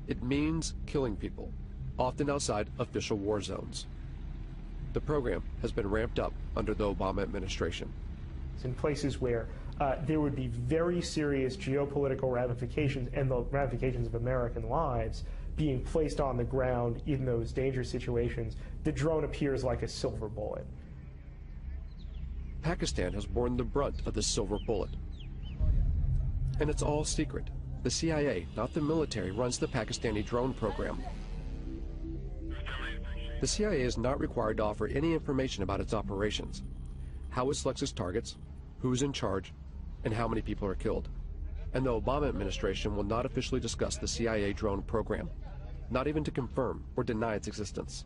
It means killing people, often outside official war zones. The program has been ramped up under the Obama administration. In places where there would be very serious geopolitical ramifications and the ramifications of American lives being placed on the ground in those dangerous situations, the drone appears like a silver bullet. Pakistan has borne the brunt of the silver bullet. And it's all secret. The CIA, not the military, runs the Pakistani drone program. The CIA is not required to offer any information about its operations, how it selects its targets, who's in charge, and how many people are killed. And the Obama administration will not officially discuss the CIA drone program, not even to confirm or deny its existence.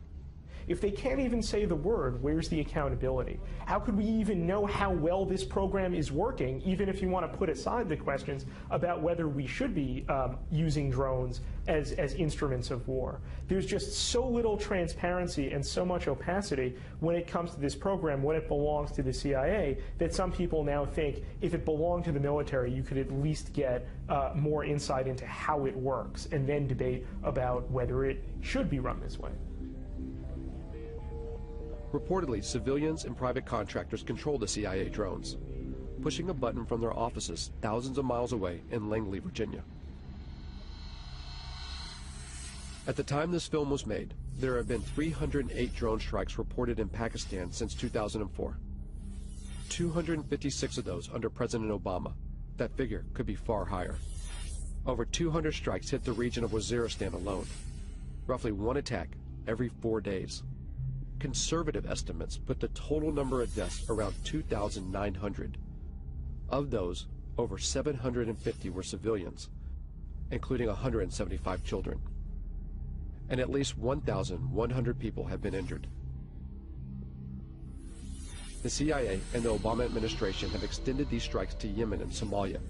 If they can't even say the word, where's the accountability? How could we even know how well this program is working, even if you want to put aside the questions about whether we should be using drones as instruments of war? There's just so little transparency and so much opacity when it comes to this program, when it belongs to the CIA, that some people now think if it belonged to the military, you could at least get more insight into how it works and then debate about whether it should be run this way. Reportedly, civilians and private contractors control the CIA drones, pushing a button from their offices thousands of miles away in Langley, Virginia. At the time this film was made, there have been 308 drone strikes reported in Pakistan since 2004. 256 of those under President Obama. That figure could be far higher. Over 200 strikes hit the region of Waziristan alone, roughly one attack every 4 days. Conservative estimates put the total number of deaths around 2,900. Of those, over 750 were civilians, including 175 children. And at least 1,100 people have been injured. The CIA and the Obama administration have extended these strikes to Yemen and Somalia,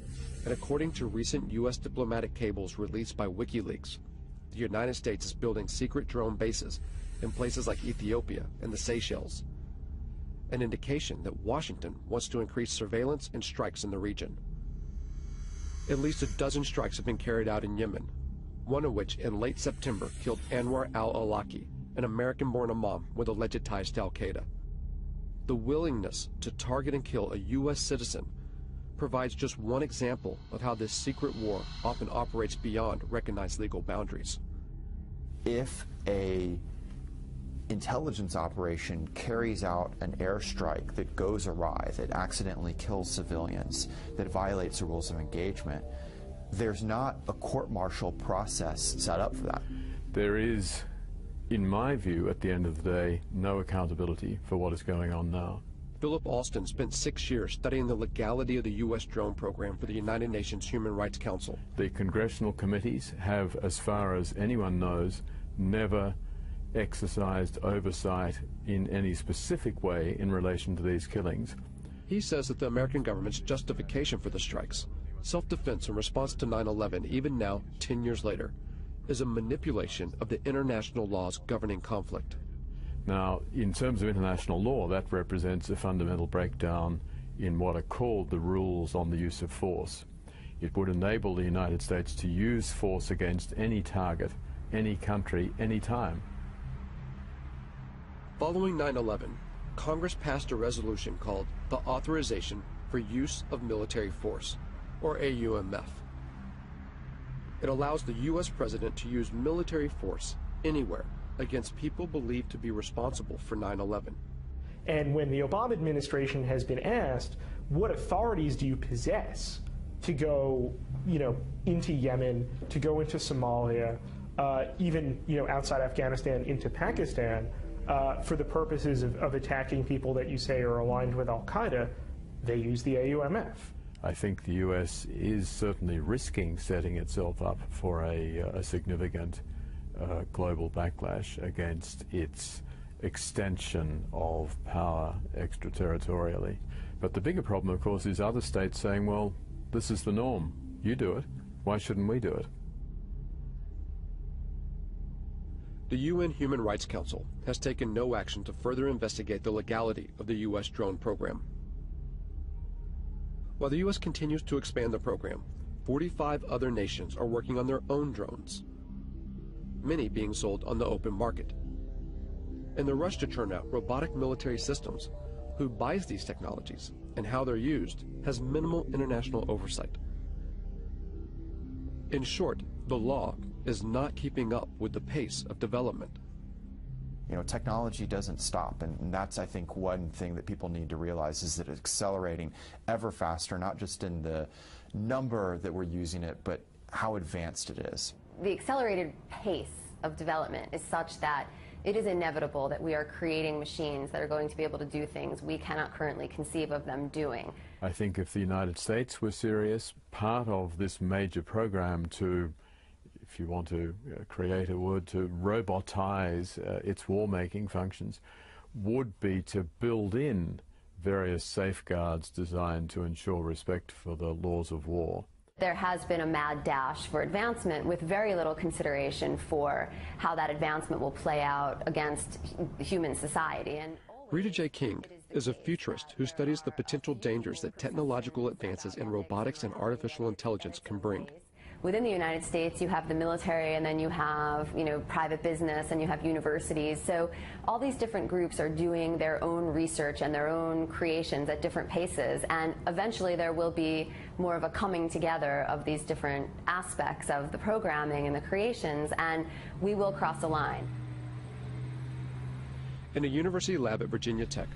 and according to recent U.S. diplomatic cables released by WikiLeaks, the United States is building secret drone bases in places like Ethiopia and the Seychelles, an indication that Washington wants to increase surveillance and strikes in the region. At least a dozen strikes have been carried out in Yemen, one of which in late September killed Anwar al-Awlaki, an American-born imam with alleged ties to al-Qaeda. The willingness to target and kill a U.S. citizen provides just one example of how this secret war often operates beyond recognized legal boundaries. If a intelligence operation carries out an airstrike that goes awry, that accidentally kills civilians, that violates the rules of engagement, there's not a court-martial process set up for that. There is, in my view, at the end of the day, no accountability for what is going on now. Philip Alston spent 6 years studying the legality of the U.S. drone program for the United Nations Human Rights Council. The congressional committees have, as far as anyone knows, never exercised oversight in any specific way in relation to these killings. He says that the American government's justification for the strikes, self-defense in response to 9/11, even now, 10 years later, is a manipulation of the international laws governing conflict. Now, in terms of international law, that represents a fundamental breakdown in what are called the rules on the use of force. It would enable the United States to use force against any target, any country, any time. Following 9/11, Congress passed a resolution called the Authorization for Use of Military Force, or AUMF. It allows the U.S. President to use military force anywhere against people believed to be responsible for 9/11. And when the Obama administration has been asked, what authorities do you possess to go, into Yemen, to go into Somalia, even, outside Afghanistan into Pakistan, for the purposes of attacking people that you say are aligned with al-Qaeda, they use the AUMF. I think the U.S. is certainly risking setting itself up for a significant global backlash against its extension of power extraterritorially. But the bigger problem, of course, is other states saying, well, this is the norm. You do it. Why shouldn't we do it? The UN Human Rights Council has taken no action to further investigate the legality of the U.S. drone program. While the U.S. continues to expand the program, 45 other nations are working on their own drones, many being sold on the open market. In the rush to churn out robotic military systems, who buys these technologies and how they're used has minimal international oversight. In short, the law is not keeping up with the pace of development. Technology doesn't stop, and that's, I think, one thing that people need to realize is that it's accelerating ever faster, not just in the number that we're using it, but how advanced it is. The accelerated pace of development is such that it is inevitable that we are creating machines that are going to be able to do things we cannot currently conceive of them doing. I think if the United States were serious, part of this major program to, if you want to create a word, to robotize its war-making functions, would be to build in various safeguards designed to ensure respect for the laws of war. There has been a mad dash for advancement with very little consideration for how that advancement will play out against human society. And Rita J. King is a futurist who studies the potential dangers that technological advances in robotics and artificial intelligence can bring. Within the United States, you have the military, and then you have, private business, and you have universities. So all these different groups are doing their own research and their own creations at different paces, and eventually there will be more of a coming together of these different aspects of the programming and the creations, and we will cross a line. In a university lab at Virginia Tech,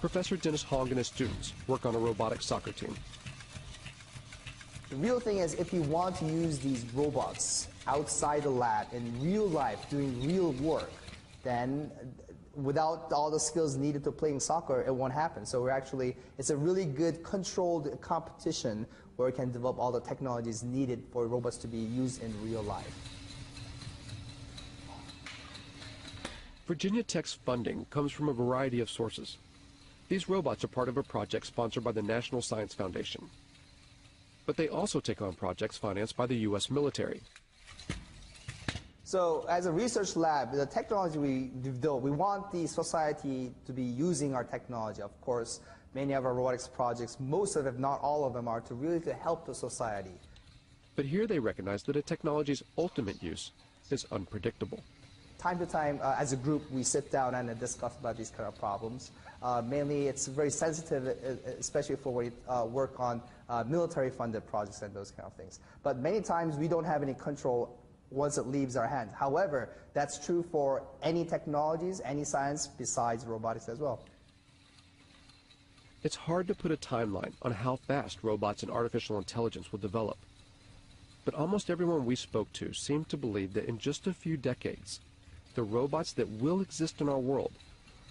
Professor Dennis Hong and his students work on a robotic soccer team. The real thing is, if you want to use these robots outside the lab in real life, doing real work, then without all the skills needed to playing soccer, it won't happen. So it's a really good controlled competition where we can develop all the technologies needed for robots to be used in real life. Virginia Tech's funding comes from a variety of sources. These robots are part of a project sponsored by the National Science Foundation. But they also take on projects financed by the U.S. military. So as a research lab, the technology we develop, we want the society to be using our technology. Of course, many of our robotics projects, most of them, if not all of them, are to help the society. But here they recognize that a technology's ultimate use is unpredictable. Time to time, as a group, we sit down and discuss about these kind of problems. Mainly, it's very sensitive, especially for when we work on military-funded projects and those kind of things. But many times, we don't have any control once it leaves our hands. However, that's true for any technologies, any science besides robotics as well. It's hard to put a timeline on how fast robots and artificial intelligence will develop. But almost everyone we spoke to seemed to believe that in just a few decades, the robots that will exist in our world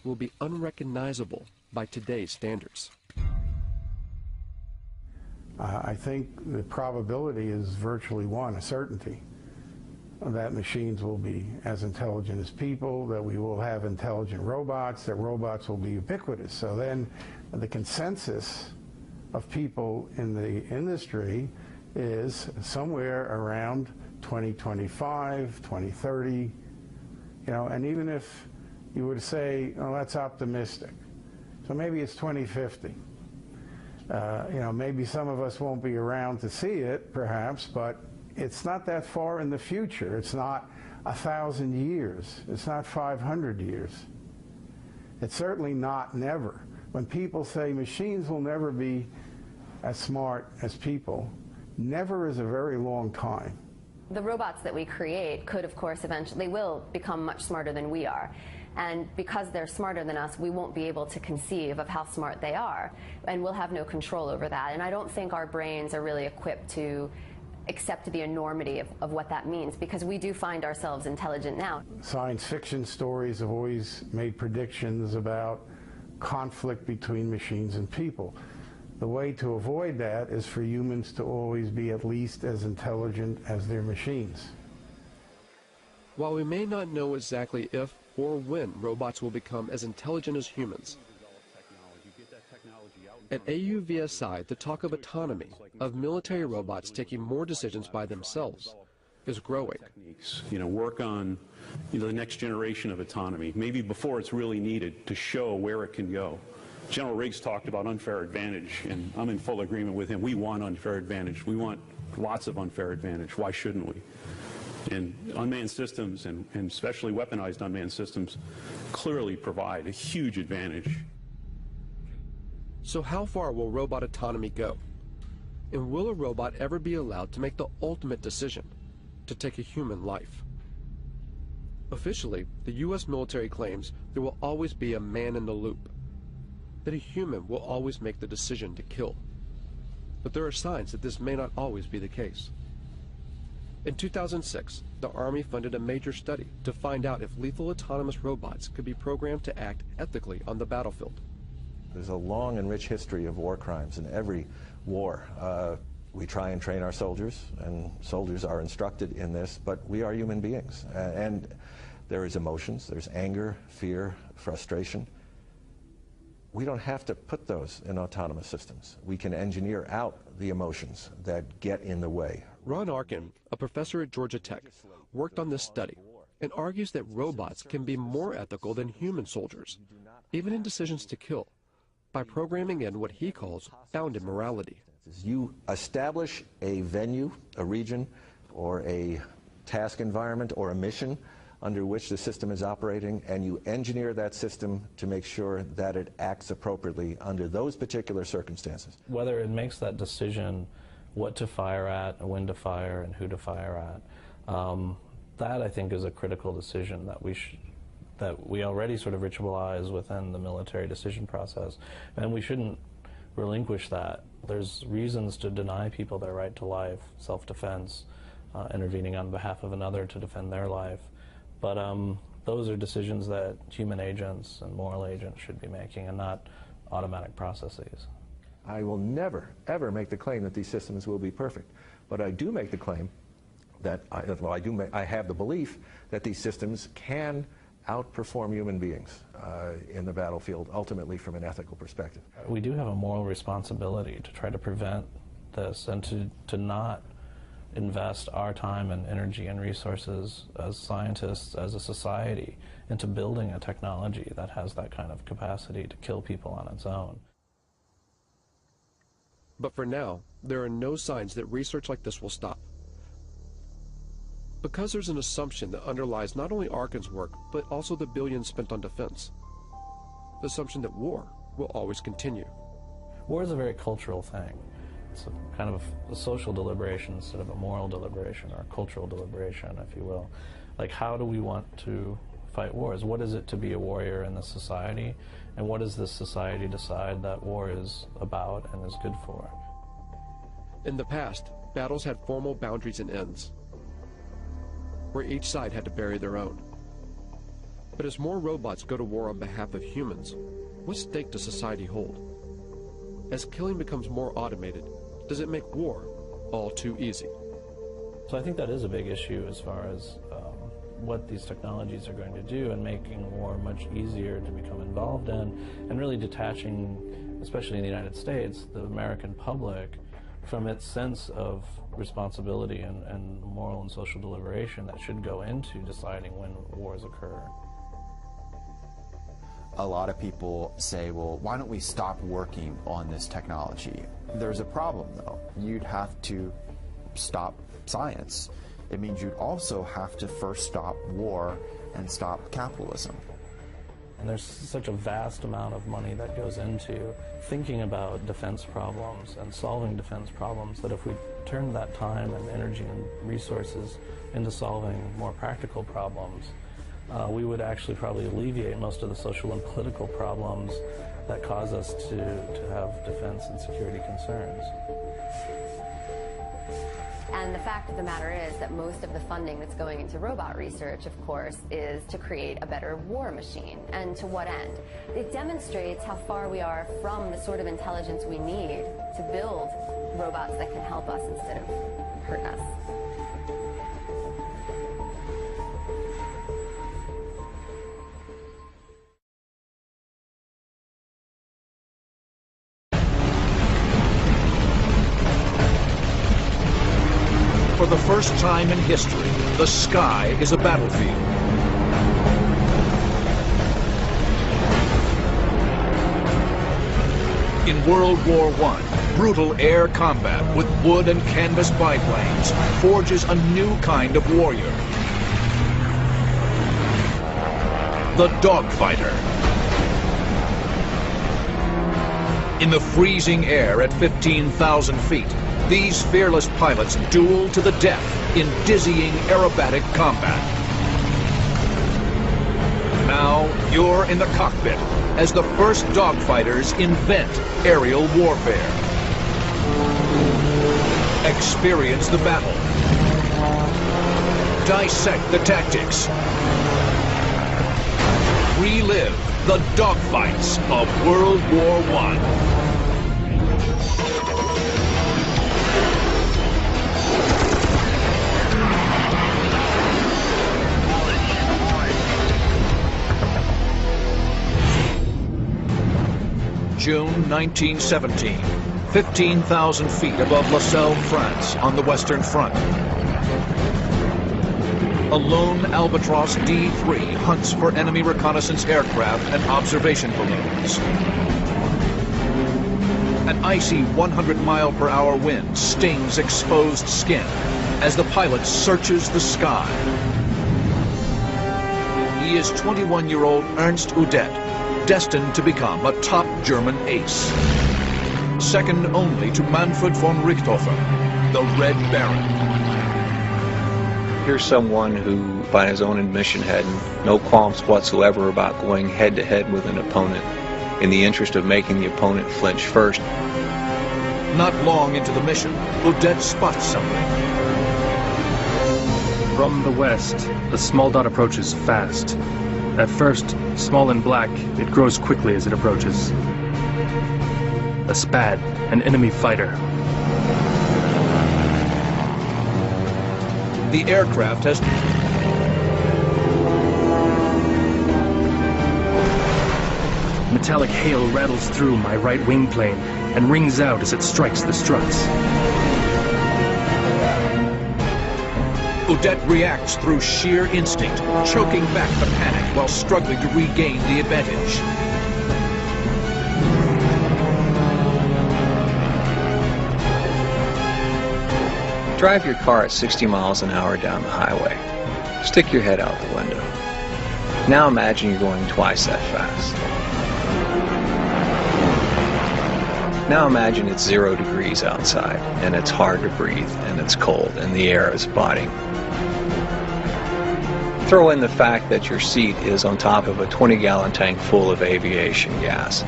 will be unrecognizable by today's standards. I think the probability is virtually one, a certainty, that machines will be as intelligent as people, that we will have intelligent robots, that robots will be ubiquitous. So then the consensus of people in the industry is somewhere around 2025, 2030, and even if you would say, oh, that's optimistic. So maybe it's 2050. Maybe some of us won't be around to see it, perhaps, but it's not that far in the future. It's not 1,000 years. It's not 500 years. It's certainly not never. When people say machines will never be as smart as people, never is a very long time. The robots that we create could, of course, eventually will become much smarter than we are. And because they're smarter than us, we won't be able to conceive of how smart they are. And we'll have no control over that. And I don't think our brains are really equipped to accept the enormity of what that means, because we do find ourselves intelligent now. Science fiction stories have always made predictions about conflict between machines and people. The way to avoid that is for humans to always be at least as intelligent as their machines. While we may not know exactly if or when robots will become as intelligent as humans, at AUVSI, the talk of autonomy, of military robots taking more decisions by themselves, is growing. Work on the next generation of autonomy, maybe before it's really needed, to show where it can go. General Riggs talked about unfair advantage, and I'm in full agreement with him. We want unfair advantage. We want lots of unfair advantage. Why shouldn't we? And unmanned systems, and especially weaponized unmanned systems, clearly provide a huge advantage. So how far will robot autonomy go? And will a robot ever be allowed to make the ultimate decision to take a human life? Officially, the U.S. military claims there will always be a man in the loop, that a human will always make the decision to kill. But there are signs that this may not always be the case. In 2006, the Army funded a major study to find out if lethal autonomous robots could be programmed to act ethically on the battlefield. There's a long and rich history of war crimes in every war. We try and train our soldiers, and soldiers are instructed in this, but we are human beings. And there is emotions, there's anger, fear, frustration. We don't have to put those in autonomous systems. We can engineer out the emotions that get in the way. Ron Arkin, a professor at Georgia Tech, worked on this study and argues that robots can be more ethical than human soldiers, even in decisions to kill, by programming in what he calls bounded morality. You establish a venue, a region, or a task environment, or a mission under which the system is operating, and you engineer that system to make sure that it acts appropriately under those particular circumstances. Whether it makes that decision what to fire at, when to fire, and who to fire at, that I think is a critical decision that we already sort of ritualize within the military decision process, and we shouldn't relinquish that. There's reasons to deny people their right to life, self-defense, intervening on behalf of another to defend their life. But those are decisions that human agents and moral agents should be making, and not automatic processes. I will never, ever make the claim that these systems will be perfect. But I do make the claim that, I have the belief that these systems can outperform human beings in the battlefield, ultimately from an ethical perspective. We do have a moral responsibility to try to prevent this, and to not invest our time and energy and resources as scientists, as a society, into building a technology that has that kind of capacity to kill people on its own. But for now, there are no signs that research like this will stop. Because there's an assumption that underlies not only Arkin's work, but also the billions spent on defense. The assumption that war will always continue. War is a very cultural thing. It's a kind of a social deliberation instead of a moral deliberation or a cultural deliberation, if you will. Like, how do we want to fight wars? What is it to be a warrior in this society? And what does this society decide that war is about and is good for? In the past, battles had formal boundaries and ends, where each side had to bury their own. But as more robots go to war on behalf of humans, what stake does society hold? As killing becomes more automated, does it make war all too easy? So I think that is a big issue as far as what these technologies are going to do and making war much easier to become involved in, and really detaching, especially in the United States, the American public from its sense of responsibility and moral and social deliberation that should go into deciding when wars occur. A lot of people say, well, why don't we stop working on this technology? There's a problem, though. You'd have to stop science. It means you'd also have to first stop war and stop capitalism. And there's such a vast amount of money that goes into thinking about defense problems and solving defense problems that if we turned that time and energy and resources into solving more practical problems, we would actually probably alleviate most of the social and political problems that cause us to have defense and security concerns. And the fact of the matter is that most of the funding that's going into robot research, of course, is to create a better war machine. And to what end? It demonstrates how far we are from the sort of intelligence we need to build robots that can help us instead of hurt us. For the first time in history, the sky is a battlefield. In World War I, brutal air combat with wood and canvas biplanes forges a new kind of warrior. The dogfighter. In the freezing air at 15,000 feet, these fearless pilots duel to the death in dizzying aerobatic combat. Now you're in the cockpit as the first dogfighters invent aerial warfare. Experience the battle. Dissect the tactics. Relive the dogfights of World War I. June 1917, 15,000 feet above La Selle, France, on the Western Front. A lone Albatros D-3 hunts for enemy reconnaissance aircraft and observation balloons. An icy 100-mile-per-hour wind stings exposed skin as the pilot searches the sky. He is 21-year-old Ernst Udet, destined to become a top German ace. Second only to Manfred von Richthofen, the Red Baron. Here's someone who, by his own admission, had no qualms whatsoever about going head-to-head with an opponent in the interest of making the opponent flinch first. Not long into the mission, Udet spots something. From the west, the small dot approaches fast. At first, small and black, it grows quickly as it approaches. A SPAD, an enemy fighter. The aircraft has... Metallic hail rattles through my right wing plane and rings out as it strikes the struts. Udet reacts through sheer instinct, choking back the panic while struggling to regain the advantage. Drive your car at 60 miles an hour down the highway. Stick your head out the window. Now imagine you're going twice that fast. Now imagine it's 0 degrees outside, and it's hard to breathe, and it's cold, and the air is biting. Throw in the fact that your seat is on top of a 20-gallon tank full of aviation gas.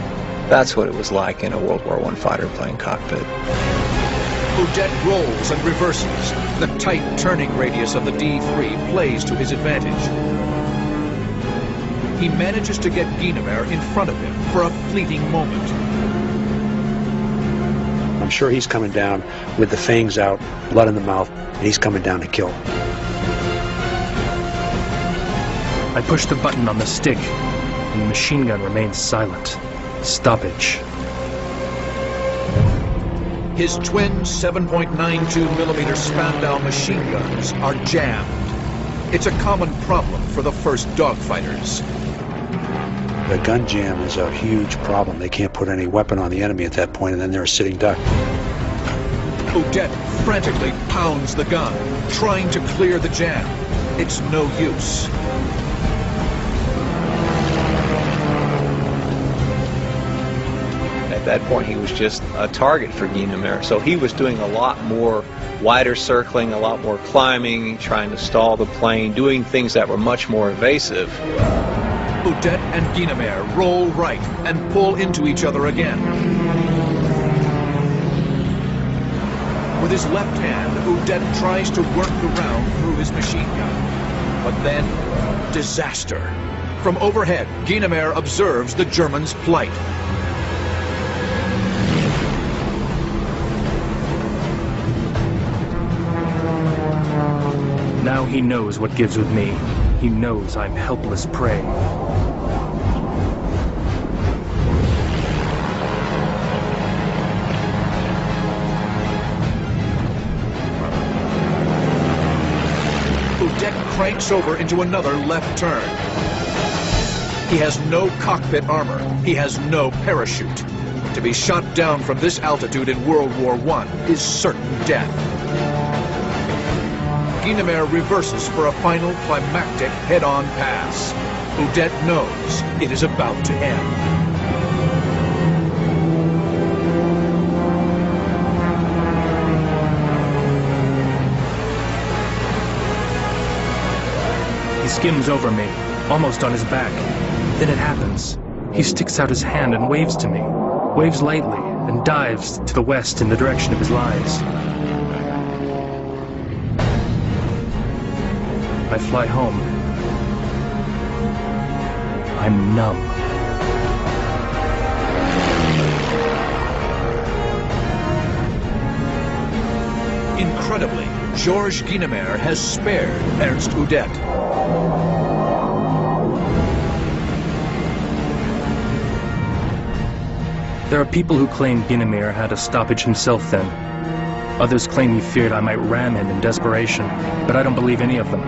That's what it was like in a World War I fighter plane cockpit. Udet rolls and reverses. The tight turning radius of the D3 plays to his advantage. He manages to get Guynemer in front of him for a fleeting moment. I'm sure he's coming down with the fangs out, blood in the mouth, and he's coming down to kill. I push the button on the stick, and the machine gun remains silent. Stoppage. His twin 7.92mm Spandau machine guns are jammed. It's a common problem for the first dogfighters. The gun jam is a huge problem. They can't put any weapon on the enemy at that point, and then they're a sitting duck. Udet frantically pounds the gun, trying to clear the jam. It's no use. At that point, he was just a target for Guynemer, so he was doing a lot more wider circling, a lot more climbing, trying to stall the plane, doing things that were much more evasive. Udet and Guynemer roll right and pull into each other again. With his left hand, Udet tries to work the round through his machine gun. But then, disaster. From overhead, Guynemer observes the German's plight. Now he knows what gives with me. He knows I'm helpless prey. Udet cranks over into another left turn. He has no cockpit armor. He has no parachute. To be shot down from this altitude in World War I is certain death. Guynemer reverses for a final climactic head-on pass. Udet knows it is about to end. He skims over me, almost on his back. Then it happens. He sticks out his hand and waves to me, waves lightly, and dives to the west in the direction of his lines. I fly home. I'm numb. Incredibly, Georges Guynemer has spared Ernst Udet. There are people who claim Guynemer had a stoppage himself then. Others claim he feared I might ram him in desperation, but I don't believe any of them.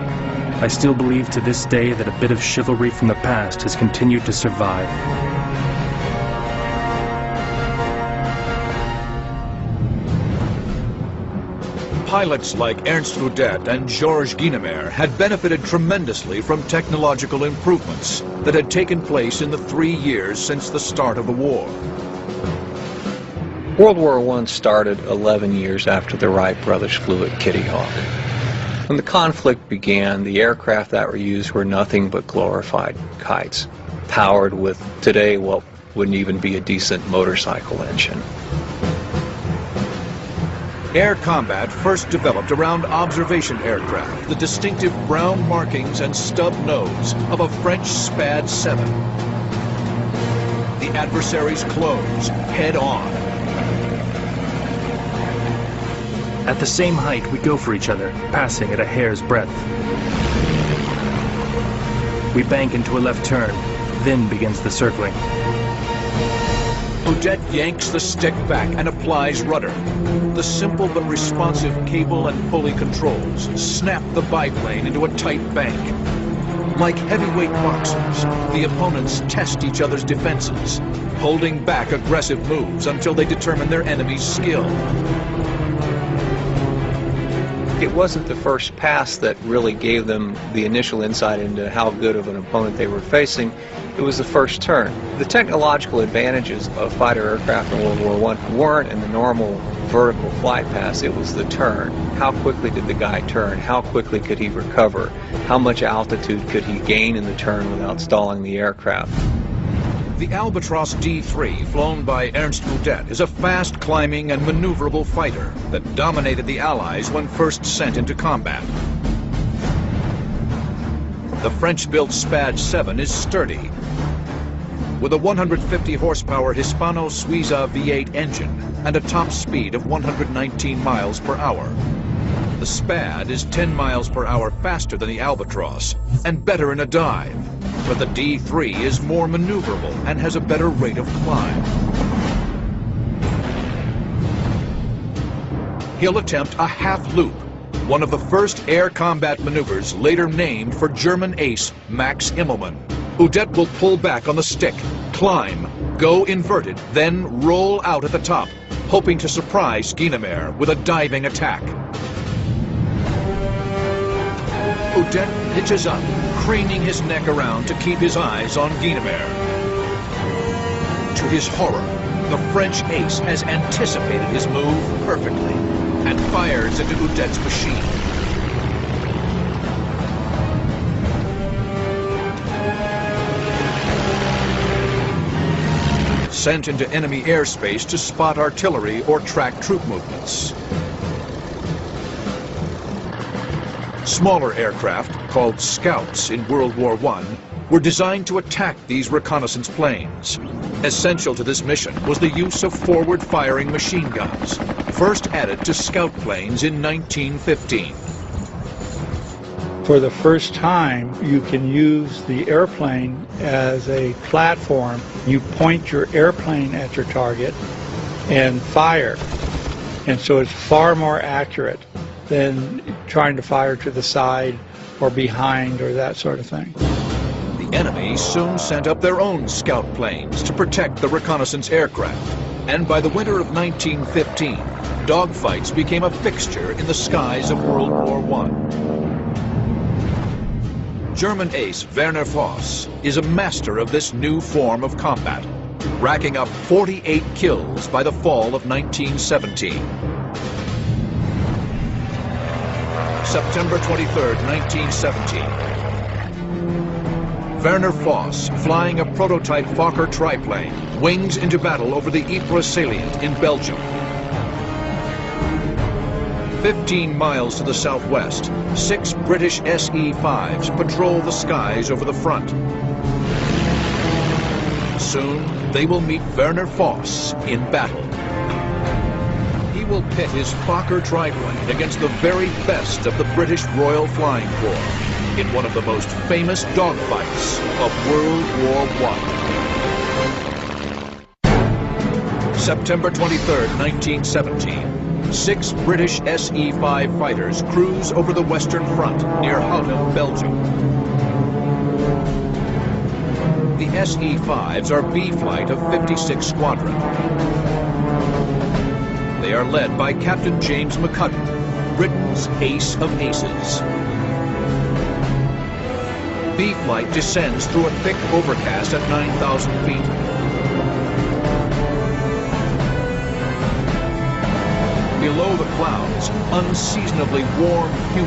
I still believe to this day that a bit of chivalry from the past has continued to survive. Pilots like Ernst Udet and Georges Guynemer had benefited tremendously from technological improvements that had taken place in the 3 years since the start of the war. World War I started 11 years after the Wright brothers flew at Kitty Hawk. When the conflict began, the aircraft that were used were nothing but glorified kites, powered with, today, what wouldn't even be a decent motorcycle engine. Air combat first developed around observation aircraft, the distinctive brown markings and stub nose of a French Spad 7. The adversaries close, head on. At the same height, we go for each other, passing at a hair's breadth. We bank into a left turn, then begins the circling. Udet yanks the stick back and applies rudder. The simple but responsive cable and pulley controls snap the biplane into a tight bank. Like heavyweight boxers, the opponents test each other's defenses, holding back aggressive moves until they determine their enemy's skill. It wasn't the first pass that really gave them the initial insight into how good of an opponent they were facing. It was the first turn. The technological advantages of fighter aircraft in World War I weren't in the normal vertical flight pass, it was the turn. How quickly did the guy turn? How quickly could he recover? How much altitude could he gain in the turn without stalling the aircraft? The Albatros D-3, flown by Ernst Udet, is a fast-climbing and maneuverable fighter that dominated the Allies when first sent into combat. The French-built SPAD 7 is sturdy. With a 150 horsepower Hispano-Suiza V8 engine and a top speed of 119 miles per hour. The SPAD is 10 miles per hour faster than the Albatros and better in a dive, but the D-3 is more maneuverable and has a better rate of climb. He'll attempt a half-loop, one of the first air combat maneuvers later named for German ace Max Immelmann. Udet will pull back on the stick, climb, go inverted, then roll out at the top, hoping to surprise Guynemer with a diving attack. Udet pitches up, craning his neck around to keep his eyes on Guynemer. To his horror, the French ace has anticipated his move perfectly and fires into Udet's machine. Sent into enemy airspace to spot artillery or track troop movements. Smaller aircraft, called scouts in World War I, were designed to attack these reconnaissance planes. Essential to this mission was the use of forward-firing machine guns, first added to scout planes in 1915. For the first time, you can use the airplane as a platform. You point your airplane at your target and fire. And so it's far more accurate than trying to fire to the side or behind or that sort of thing. The enemy soon sent up their own scout planes to protect the reconnaissance aircraft. And by the winter of 1915, dogfights became a fixture in the skies of World War I. German ace Werner Voss is a master of this new form of combat, racking up 48 kills by the fall of 1917. September 23rd, 1917. Werner Voss, flying a prototype Fokker triplane, wings into battle over the Ypres salient in Belgium. 15 miles to the southwest, 6 British SE-5s patrol the skies over the front. Soon, they will meet Werner Voss in battle. He will pit his Fokker triplane against the very best of the British Royal Flying Corps in one of the most famous dogfights of World War I. September 23rd, 1917. 6 British SE-5 fighters cruise over the Western Front near Houten, Belgium. The SE-5s are B Flight of 56 Squadron. They are led by Captain James McCudden, Britain's ace of aces. B Flight descends through a thick overcast at 9,000 feet. Below the clouds, unseasonably warm, humid